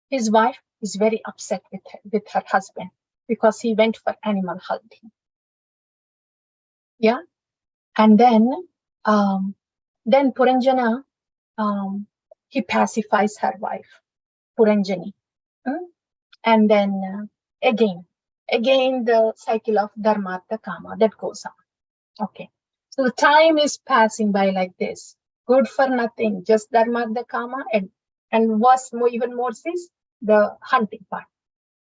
A: his wife, is very upset with her husband because he went for animal hunting. Yeah, and then Puranjana, he pacifies her wife, Puranjani, and then again the cycle of dharmartha kama that goes on. Okay, so the time is passing by like this, good for nothing, just dharmartha kama, and was even more is the hunting part.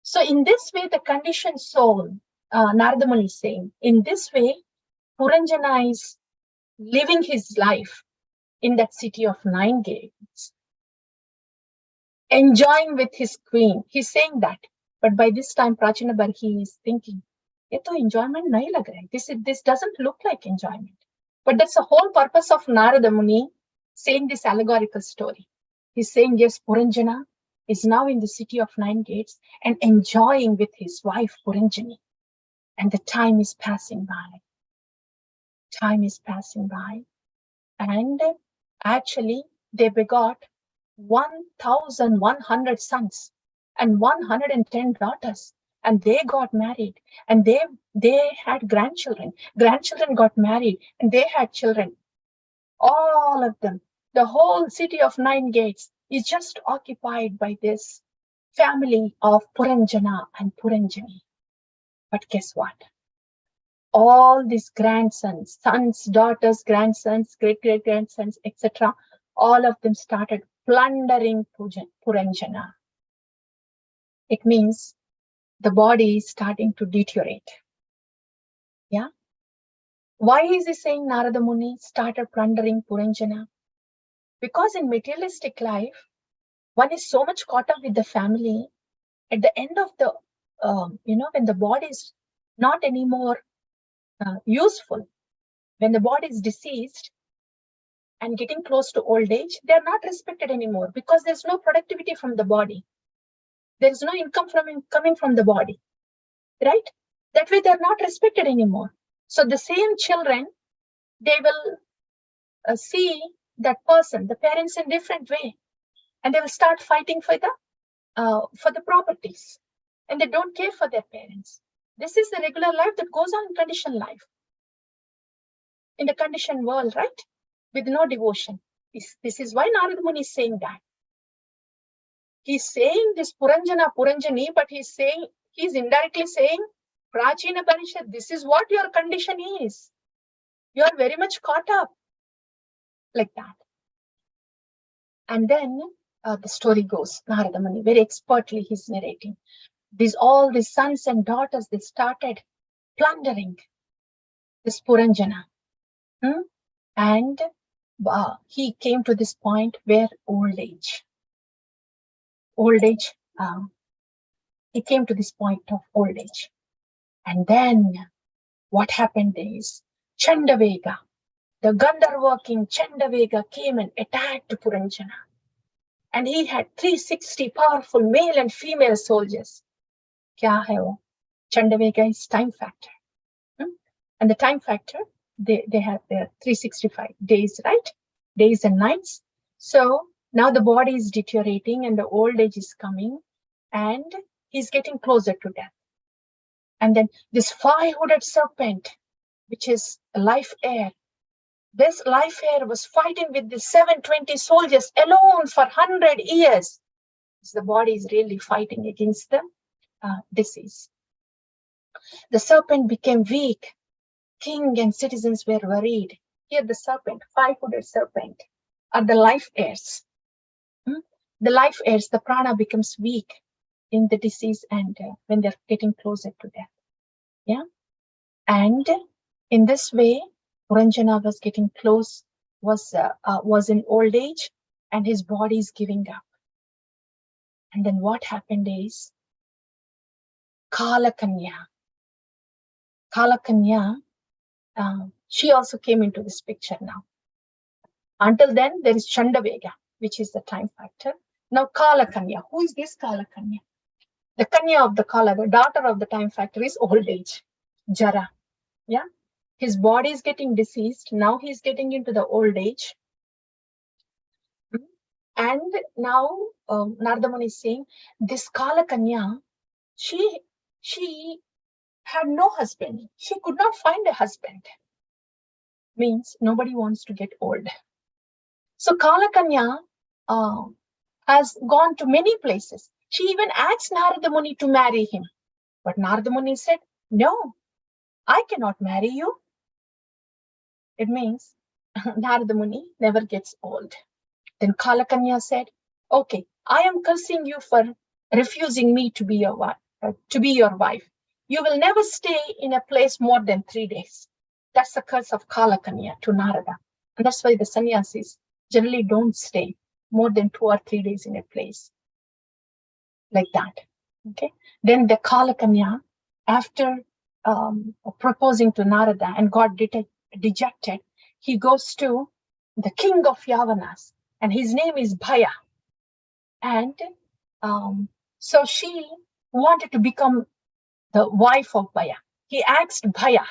A: So in this way, the conditioned soul, Narada Muni is saying, in this way, Puranjana is living his life in that city of 9 gates, enjoying with his queen. He's saying that. But by this time, Prachina Barhi is thinking, enjoyment nahi lag raha. This doesn't look like enjoyment. But that's the whole purpose of Narada Muni saying this allegorical story. He's saying, yes, Puranjana is now in the city of 9 gates and enjoying with his wife Puranjani. And the time is passing by. Time is passing by. And actually, they begot 1,100 sons and 110 daughters. And they got married, and they had grandchildren. Grandchildren got married, and they had children. All of them. The whole city of 9 gates is just occupied by this family of Puranjana and Puranjani. But guess what? All these grandsons, sons, daughters, grandsons, great-great-grandsons, etc., all of them started plundering Puranjana. It means the body is starting to deteriorate. Yeah? Why is he saying Narada Muni started plundering Puranjana? Because in materialistic life, one is so much caught up with the family. At the end of the, when the body is not anymore useful, when the body is deceased and getting close to old age, they are not respected anymore because there's no productivity from the body. There's no income coming from the body, right? That way they're not respected anymore. So the same children, they will see that person, the parents, in different way, and they will start fighting for the properties, and they don't care for their parents. This is the regular life that goes on in conditioned life. In the conditioned world, right? With no devotion. This is why Narada Muni is saying that. He's saying this Puranjani, but he's indirectly saying, Prachina Parishad, this is what your condition is. You are very much caught up. Like that. And then the story goes, Narada Muni, very expertly he's narrating. All these sons and daughters, they started plundering this Puranjana. And he came to this point where he came to this point of old age. And then what happened is Chandavega, the Gandharva king Chandavega came and attacked Puranjana. And he had 360 powerful male and female soldiers. Kya hai wo? Chandavega is time factor. And the time factor, they have their 365 days, right? Days and nights. So now the body is deteriorating and the old age is coming and he's getting closer to death. And then this five-hooded serpent, which is a life heir, this life heir was fighting with the 720 soldiers alone for 100 years. So the body is really fighting against the disease. The serpent became weak. King and citizens were worried. Here the serpent, five-hooded serpent, are the life heirs. The life heirs, the prana becomes weak in the disease and when they're getting closer to death. Yeah. And in this way, Puranjana was getting close, was in old age, and his body is giving up. And then what happened is Kalakanya, she also came into this picture now. Until then, there is Chandavega, which is the time factor. Now Kalakanya, who is this Kalakanya? The Kanya of the Kala, the daughter of the time factor, is old age, Jara. Yeah, his body is getting diseased. Now he's getting into the old age. And now Narada Muni is saying, this Kalakanya, she had no husband. She could not find a husband. Means nobody wants to get old. So Kalakanya has gone to many places. She even asked Narada Muni to marry him. But Narada Muni said, no, I cannot marry you. It means Narada Muni never gets old. Then Kalakanya said, okay, I am cursing you for refusing me to be your wife. You will never stay in a place more than 3 days. That's the curse of Kalakanya to Narada. And that's why the sannyasis generally don't stay more than 2 or 3 days in a place. Like that. Okay. Then the Kalakanya, after proposing to Narada and got dejected, he goes to the king of Yavanas, and his name is Bhaya. And so she wanted to become the wife of Bhaya. He asked Bhaya,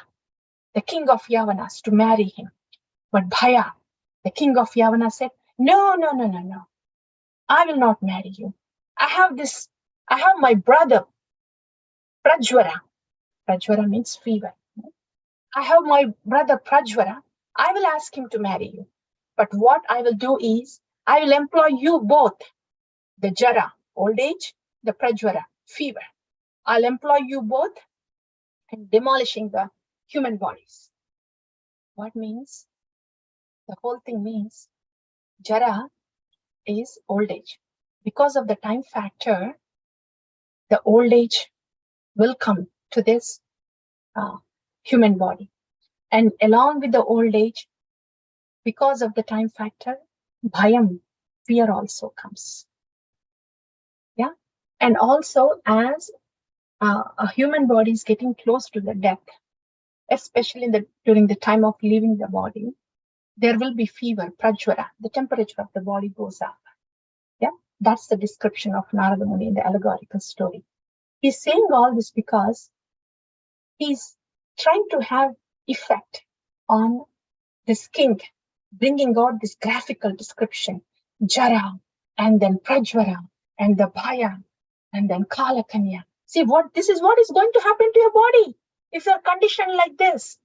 A: the king of Yavanas, to marry him. But Bhaya, the king of Yavanas, said, no. I will not marry you. I have my brother, Prajwara. Prajwara means fever. I have my brother Prajwara. I will ask him to marry you. But what I will do is, I will employ you both, the Jara, old age, the Prajwara, fever. I'll employ you both in demolishing the human bodies. What means? The whole thing means Jara is old age. Because of the time factor, the old age will come to this human body. And along with the old age, because of the time factor, bhayam, fear also comes. Yeah. And also as a human body is getting close to the death, especially during the time of leaving the body, there will be fever, prajvara, the temperature of the body goes up. Yeah, that's the description of Narada Muni in the allegorical story. He's saying all this because he's trying to have effect on this king, bringing out this graphical description, Jara, and then Prajvara, and the Bhaya, and then Kalakanya. See, this is what is going to happen to your body if you're conditioned like this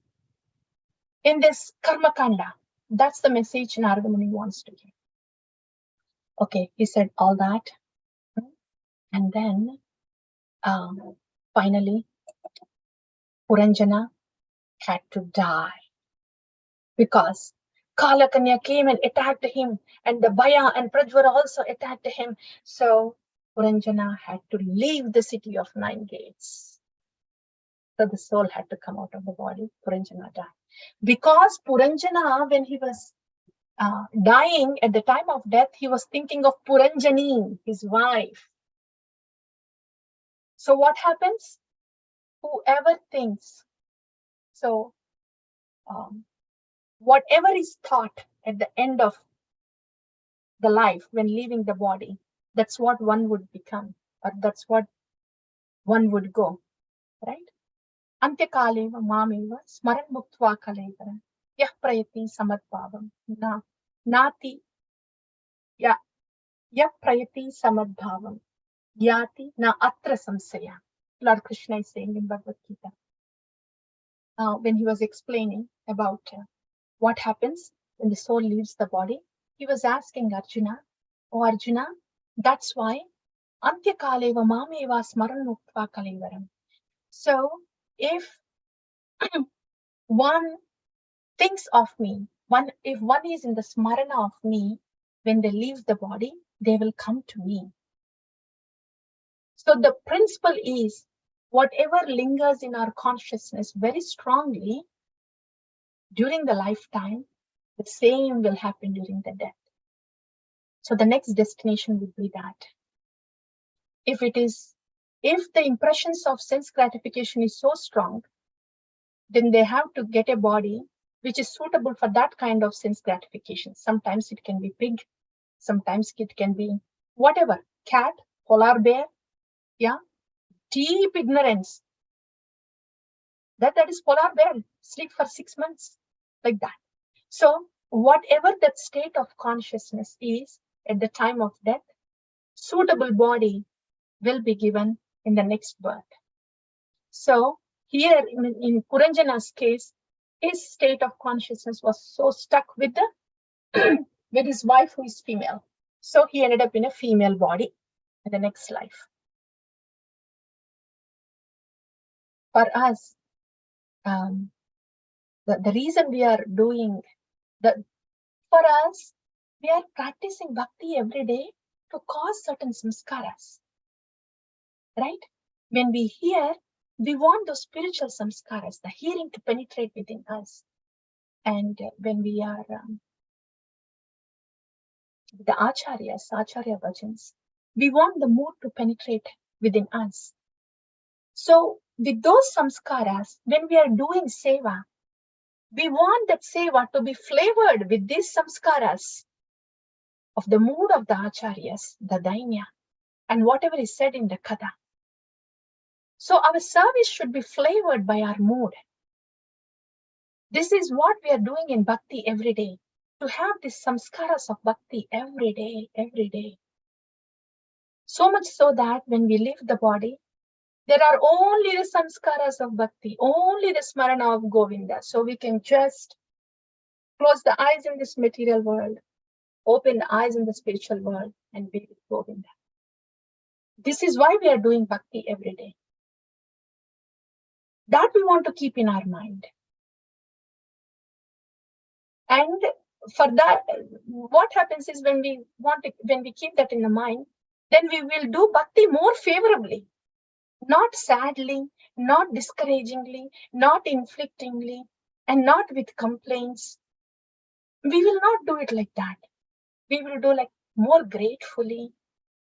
A: in this karma kanda. That's the message Narada Muni wants to give. Okay, he said all that. And then finally, Puranjana had to die because Kalakanya came and attacked him, and the Baya and Prajvara also attacked him. So Puranjana had to leave the city of 9 gates. So the soul had to come out of the body. Puranjana died. Because Puranjana, when he was dying at the time of death, he was thinking of Puranjani, his wife. So what happens? Whoever thinks, so whatever is thought at the end of the life when leaving the body, that's what one would become, or that's what one would go, right? Antyakaleva mameva smaran muktva kalevara yah prayati samadbhavam nati yah prayati samadbhavam yati na atra samsaya. Lord Krishna is saying in Bhagavad Gita, when he was explaining about what happens when the soul leaves the body, he was asking Arjuna, "Oh Arjuna, that's why Antyakaleva mameva smaran muktva kalevaram." So if one thinks of me, if one is in the smarana of me, when they leave the body, they will come to me. So the principle is, whatever lingers in our consciousness very strongly during the lifetime, the same will happen during the death. So the next destination would be that. If the impressions of sense gratification is so strong, then they have to get a body which is suitable for that kind of sense gratification. Sometimes it can be pig, sometimes it can be whatever, cat, polar bear, yeah, deep ignorance. That is polar bear, sleep for 6 months, like that. So whatever that state of consciousness is at the time of death, suitable body will be given in the next birth. So here in Puranjana's case, his state of consciousness was so stuck with with his wife who is female. So he ended up in a female body in the next life. For us, the reason we are doing for us, we are practicing bhakti every day to cause certain samskaras, right? When we hear, we want those spiritual samskaras, the hearing to penetrate within us. And when we are the acharyas, acharya bhajans, we want the mood to penetrate within us. So with those samskaras, when we are doing seva, we want that seva to be flavored with these samskaras of the mood of the acharyas, the dainya, and whatever is said in the katha. So our service should be flavored by our mood. This is what we are doing in bhakti every day, to have these samskaras of bhakti every day, every day. So much so that when we leave the body, there are only the samskaras of bhakti, only the smarana of Govinda. So we can just close the eyes in this material world, open the eyes in the spiritual world, and be with Govinda. This is why we are doing bhakti every day. That we want to keep in our mind. And for that, what happens is when we keep that in the mind, then we will do bhakti more favorably, not sadly, not discouragingly, not inflictingly, and not with complaints. We will not do it like that. We will do like more gratefully.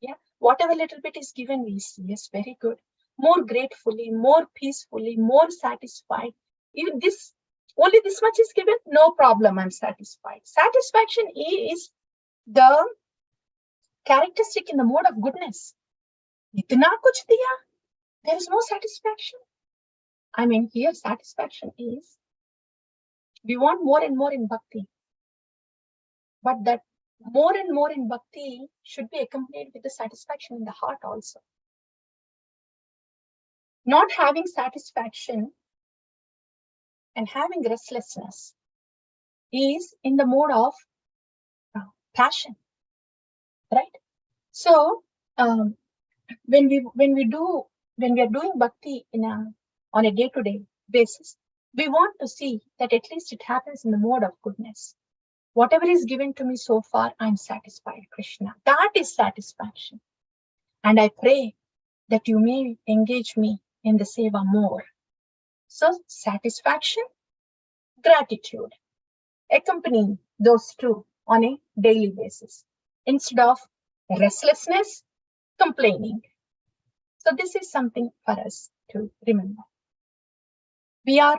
A: Yeah, whatever little bit is given, we see, yes, very good. More gratefully, more peacefully, more satisfied. Even this, only this much is given, no problem, I'm satisfied. Satisfaction is the characteristic in the mode of goodness. Itna kuch diya, there is no satisfaction. I mean, here satisfaction is, we want more and more in bhakti. But that more and more in bhakti should be accompanied with the satisfaction in the heart also. Not having satisfaction and having restlessness is in the mode of passion, right? So when we are doing bhakti on a day-to-day basis, we want to see that at least it happens in the mode of goodness. Whatever is given to me so far, I'm satisfied, Krishna. That is satisfaction. And I pray that you may engage me in the seva more. So satisfaction, gratitude, accompanying those two on a daily basis instead of restlessness, complaining. So this is something for us to remember. We are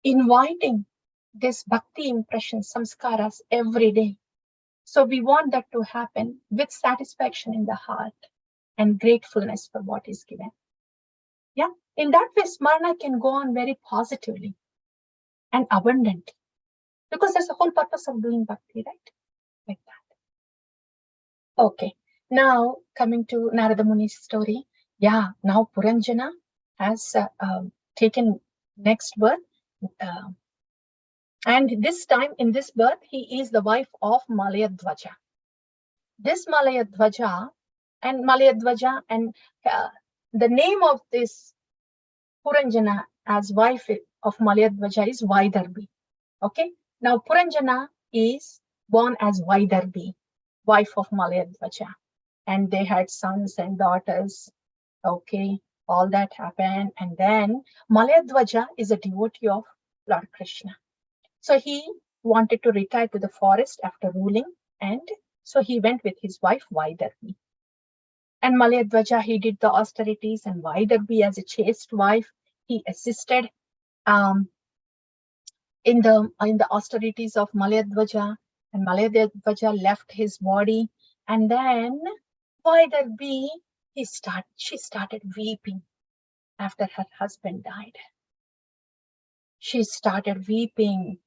A: inviting this bhakti impression, samskaras every day. So we want that to happen with satisfaction in the heart and gratefulness for what is given. Yeah, in that way, Smarna can go on very positively and abundantly, because that's the whole purpose of doing bhakti, right? Like that. Okay, now coming to Narada Muni's story. Yeah, now Puranjana has taken next birth. And this time in this birth, he is the wife of Malayadwaja. This Malayadwaja and the name of this Puranjana as wife of Malayadwaja is Vaidarbi. Okay. Now Puranjana is born as Vaidarbi, wife of Malayadwaja. And they had sons and daughters. Okay. All that happened. And then Malayadwaja is a devotee of Lord Krishna. So he wanted to retire to the forest after ruling, and so he went with his wife Vaidarbi. And Malayadwaja, he did the austerities, and Vaidarbi, as a chaste wife, he assisted in the austerities of Malayadwaja, and Malayadwaja left his body, and then Vaidarbi, she started weeping after her husband died. She started weeping.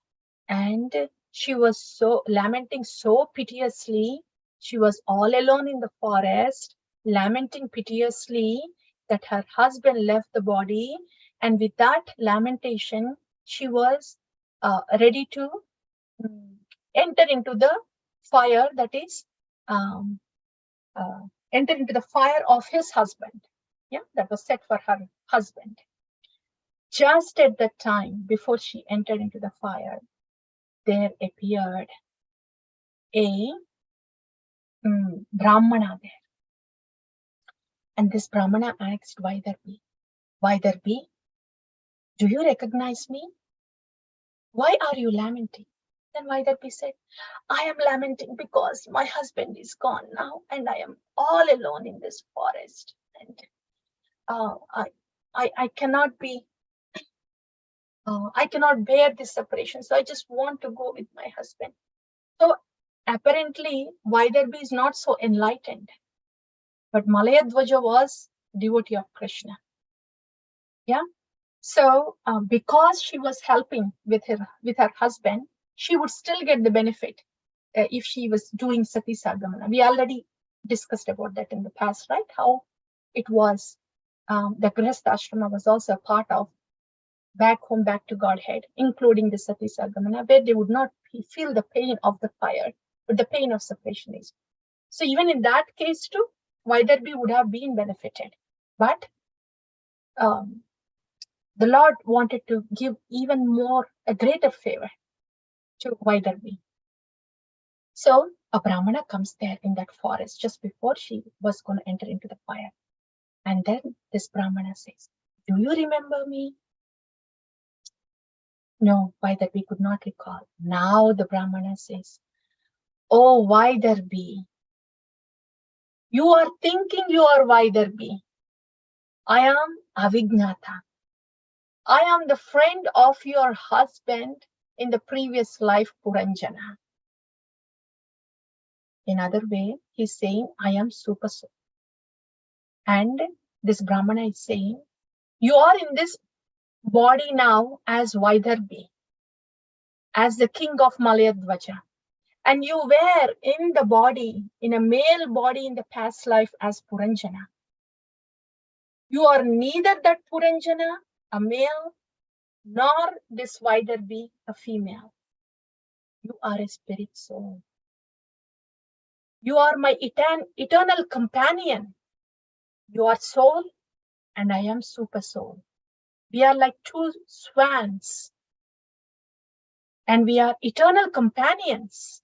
A: And she was so lamenting so piteously. She was all alone in the forest, lamenting piteously that her husband left the body. And with that lamentation, she was ready to enter into the fire, that is, enter into the fire of his husband. Yeah, that was set for her husband. Just at that time, before she entered into the fire, there appeared a Brahmana there. And this Brahmana asked Vaidarbi, do you recognize me? Why are you lamenting? Then Vaidarbi said, I am lamenting because my husband is gone now and I am all alone in this forest. And I cannot be, I cannot bear this separation. So I just want to go with my husband. So apparently, Vaidarbi is not so enlightened, but Malayadwaja was devotee of Krishna. Yeah. So because she was helping with her husband, she would still get the benefit if she was doing Sati Sargamana. We already discussed about that in the past, right? How it was the Grihastha Ashrama was also a part of back home, back to Godhead, including the Sati Sargamana, where they would not feel the pain of the fire, but the pain of separation is. So even in that case too, Vaidarbi would have been benefited. But the Lord wanted to give even more, a greater favor to Vaidarbi. So a Brahmana comes there in that forest just before she was going to enter into the fire. And then this Brahmana says, do you remember me? No, Vaidarbi could not recall. Now the Brahmana says, oh, Vaidarbi, you are thinking you are Vaidarbi. I am Avignata. I am the friend of your husband in the previous life, Puranjana. In other way, he's saying, I am Super Soul. And this Brahmana is saying, you are in this body now as Vaidarbi, as the king of Malayadwaja. And you were in the body, in a male body in the past life as Puranjana. You are neither that Puranjana, a male, nor this Vaidarbi, a female. You are a spirit soul. You are my eternal companion. You are soul and I am super soul. We are like two swans and we are eternal companions.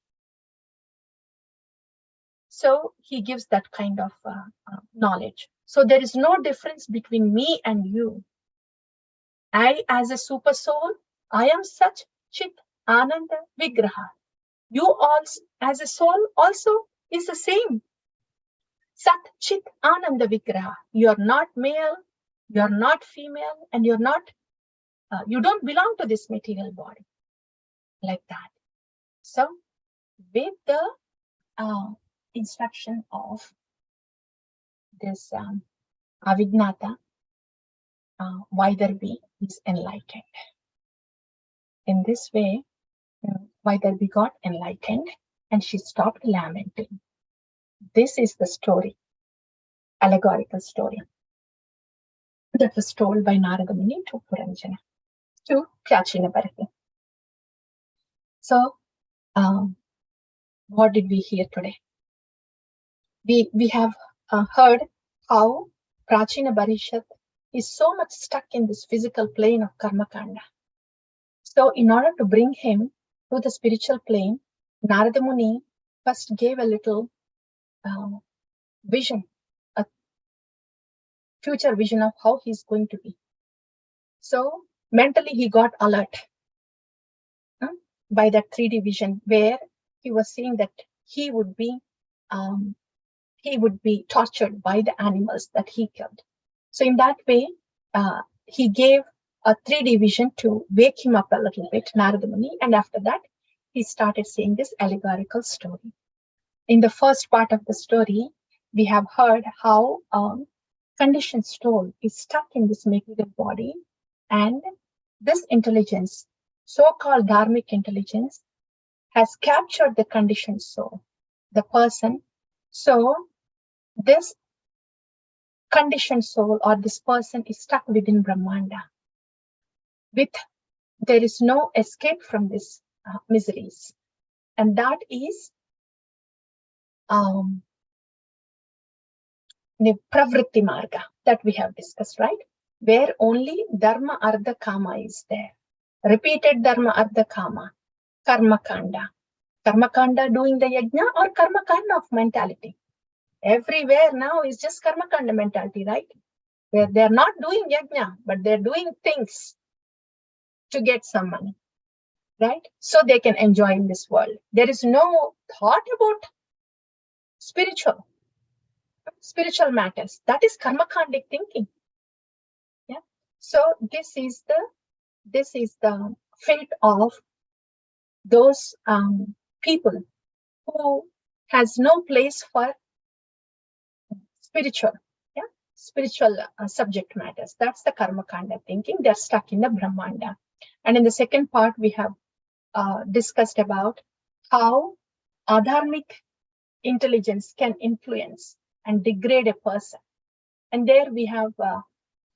A: So he gives that kind of knowledge. So there is no difference between me and you. I, as a super soul, I am such Chit Ananda Vigraha. You also, as a soul, also is the same. Sat Chit Ananda Vigraha. You are not male, you are not female, and you're not, you don't belong to this material body. Like that. So, with the instruction of this Avignata, Vaidarbi is enlightened. In this way, Vaidarbi got enlightened and she stopped lamenting. This is the story, allegorical story, that was told by Narada Muni to Puranjana, to Prachina Bharati. So, what did we hear today? We have heard how Prachina Bharishat is so much stuck in this physical plane of Karmakanda. So in order to bring him to the spiritual plane, Narada Muni first gave a little vision, a future vision of how he's going to be. So mentally he got alert by that 3D vision, where he was seeing that he would be tortured by the animals that he killed. So in that way, he gave a 3D vision to wake him up a little bit, Narada Muni, and after that, he started saying this allegorical story. In the first part of the story, we have heard how conditioned soul is stuck in this material body, and this intelligence, so-called dharmic intelligence, has captured the conditioned soul, the person. So this conditioned soul or this person is stuck within Brahmanda. There is no escape from this miseries. And that is pravritti marga that we have discussed, right? Where only dharma artha kama is there. Repeated dharma artha kama, karma kanda. Karma kanda doing the yajna or karma kanda of mentality. Everywhere now is just karma kanda mentality, right? Where they're not doing yajna, but they're doing things to get some money, right? So they can enjoy in this world. There is no thought about spiritual matters. That is karmakandic thinking. Yeah. So this is the fate of those people who has no place for spiritual subject matters. That's the karmakanda thinking. They're stuck in the Brahmanda. And in the second part, we have discussed about how adharmic intelligence can influence and degrade a person. And there we have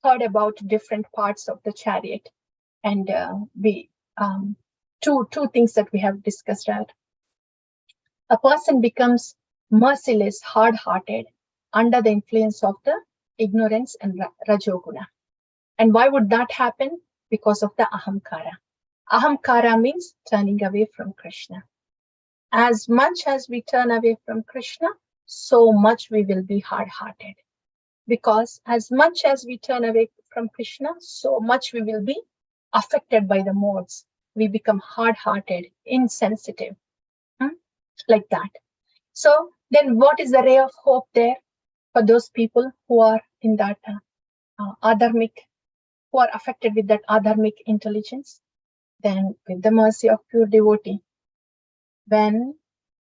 A: heard about different parts of the chariot. And two things that we have discussed out. A person becomes merciless, hard-hearted under the influence of the ignorance and rajoguna. And why would that happen? Because of the ahamkara. Ahamkara means turning away from Krishna. As much as we turn away from Krishna, so much we will be hard-hearted. Because as much as we turn away from Krishna, so much we will be affected by the modes. We become hard-hearted, insensitive, like that. So then what is the ray of hope there for those people who are in that adharmic, who are affected with that adharmic intelligence? Then with the mercy of pure devotee, when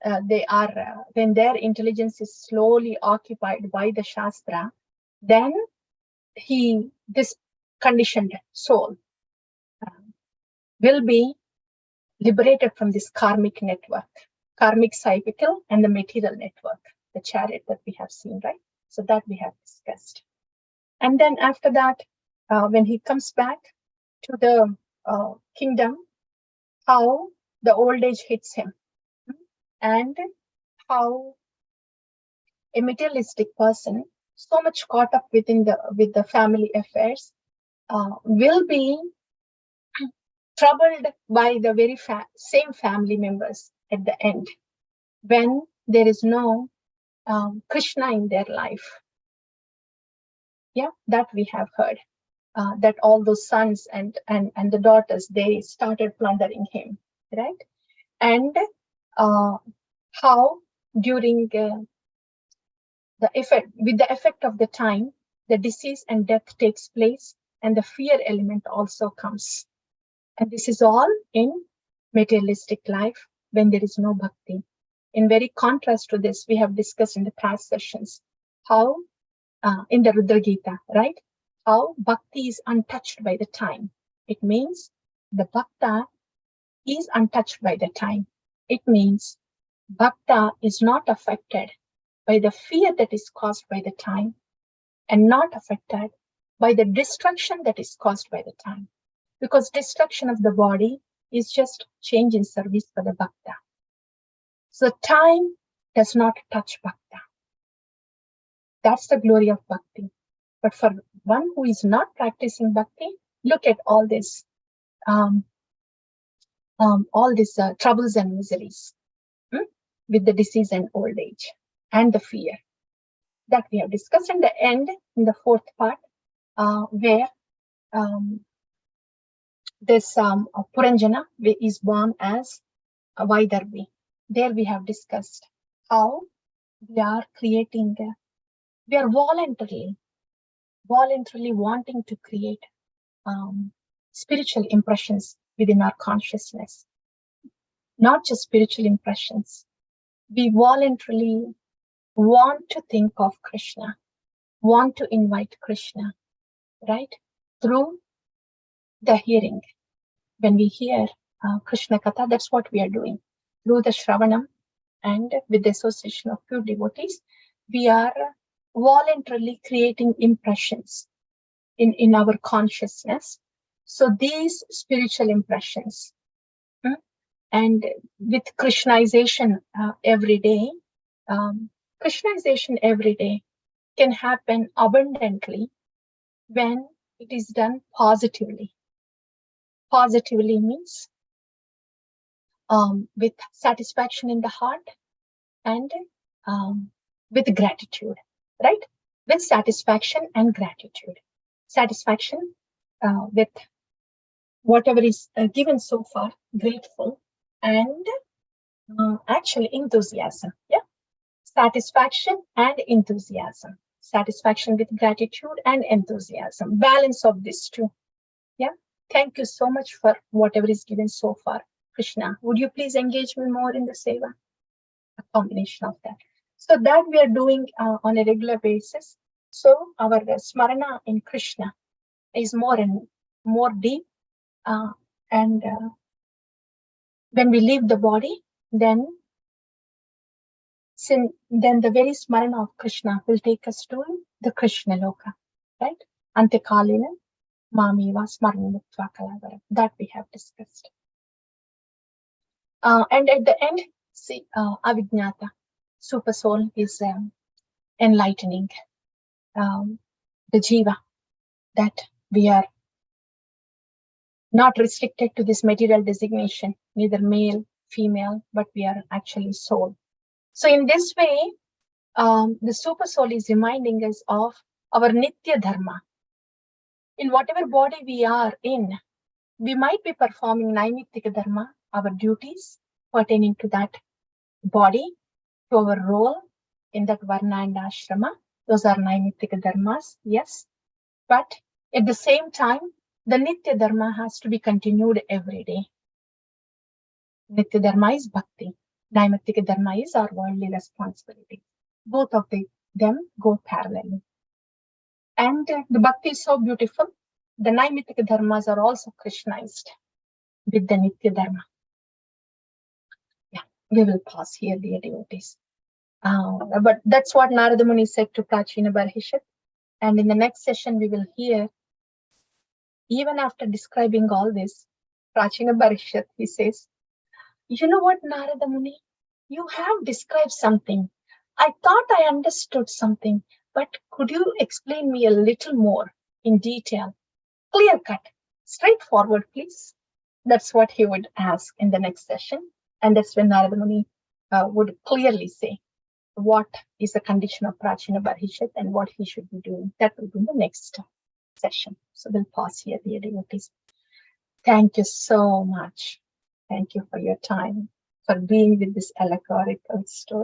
A: when their intelligence is slowly occupied by the Shastra, then this conditioned soul will be liberated from this karmic network, karmic cycle and the material network, the chariot that we have seen, right? So that we have discussed. And then after that, when he comes back to the kingdom, how the old age hits him, and how a materialistic person, so much caught up with the family affairs, will be troubled by the very same family members at the end, when there is no Krishna in their life. Yeah, that we have heard. That all those sons and the daughters, they started plundering him, right? And how during the effect of the time, the disease and death takes place, and the fear element also comes. And this is all in materialistic life when there is no bhakti. In very contrast to this, we have discussed in the past sessions how in the Rudra Gita, right? How bhakti is untouched by the time. It means the bhakta is untouched by the time. It means bhakta is not affected by the fear that is caused by the time, and not affected by the destruction that is caused by the time. Because destruction of the body is just change in service for the bhakta. So time does not touch bhakta. That's the glory of bhakti. But for one who is not practicing bhakti, look at all this, troubles and miseries with the disease and old age and the fear that we have discussed in the end, in the fourth part, where this Puranjana is born as a Vaidarvi. There we have discussed how we are creating, we are voluntarily wanting to create spiritual impressions within our consciousness. Not just spiritual impressions. We voluntarily want to think of Krishna, want to invite Krishna, right? Through the hearing. When we hear Krishna Katha, that's what we are doing. Through the Shravanam and with the association of pure devotees, we are voluntarily creating impressions in our consciousness. So these spiritual impressions, and with Krishnization every day, Krishnization every day can happen abundantly when it is done positively. Positively means with satisfaction in the heart and with gratitude, right? With satisfaction and gratitude. Satisfaction with whatever is given so far, grateful, and actually enthusiasm. Yeah, satisfaction and enthusiasm. Satisfaction with gratitude and enthusiasm. Balance of these two. Yeah. Thank you so much for whatever is given so far. Krishna, would you please engage me more in the seva? A combination of that. So that we are doing on a regular basis. So our smarana in Krishna is more and more deep. And when we leave the body, then the very smarana of Krishna will take us to the Krishna Loka, right? Antekalina Mamiva Smarnitva Kalavara. That we have discussed. And at the end, see, Avijnata, Super Soul, is enlightening the Jiva, that we are not restricted to this material designation, neither male, female, but we are actually soul. So in this way, the Super Soul is reminding us of our Nitya Dharma. In whatever body we are in, we might be performing Naimittika Dharma, our duties pertaining to that body, to our role in that Varna and Ashrama. Those are Naimittika Dharmas, yes. But at the same time, the Nitya Dharma has to be continued every day. Nitya Dharma is Bhakti. Naimittika Dharma is our worldly responsibility. Both of them go parallel. And the Bhakti is so beautiful. The Naimittika Dharmas are also Krishnized with the Nitya Dharma. Yeah, we will pause here, dear devotees. But that's what Narada Muni said to Prachina Barhishat. And in the next session, we will hear, even after describing all this, Prachina Bharishat, he says, you know what, Narada Muni? You have described something. I thought I understood something, but could you explain me a little more in detail? Clear cut, straightforward, please. That's what he would ask in the next session. And that's when Narada Muni would clearly say what is the condition of Prachina Bharishat and what he should be doing. That will be in the next session. So we'll pause here, dear devotees. Thank you so much. Thank you for your time, for being with this allegorical story.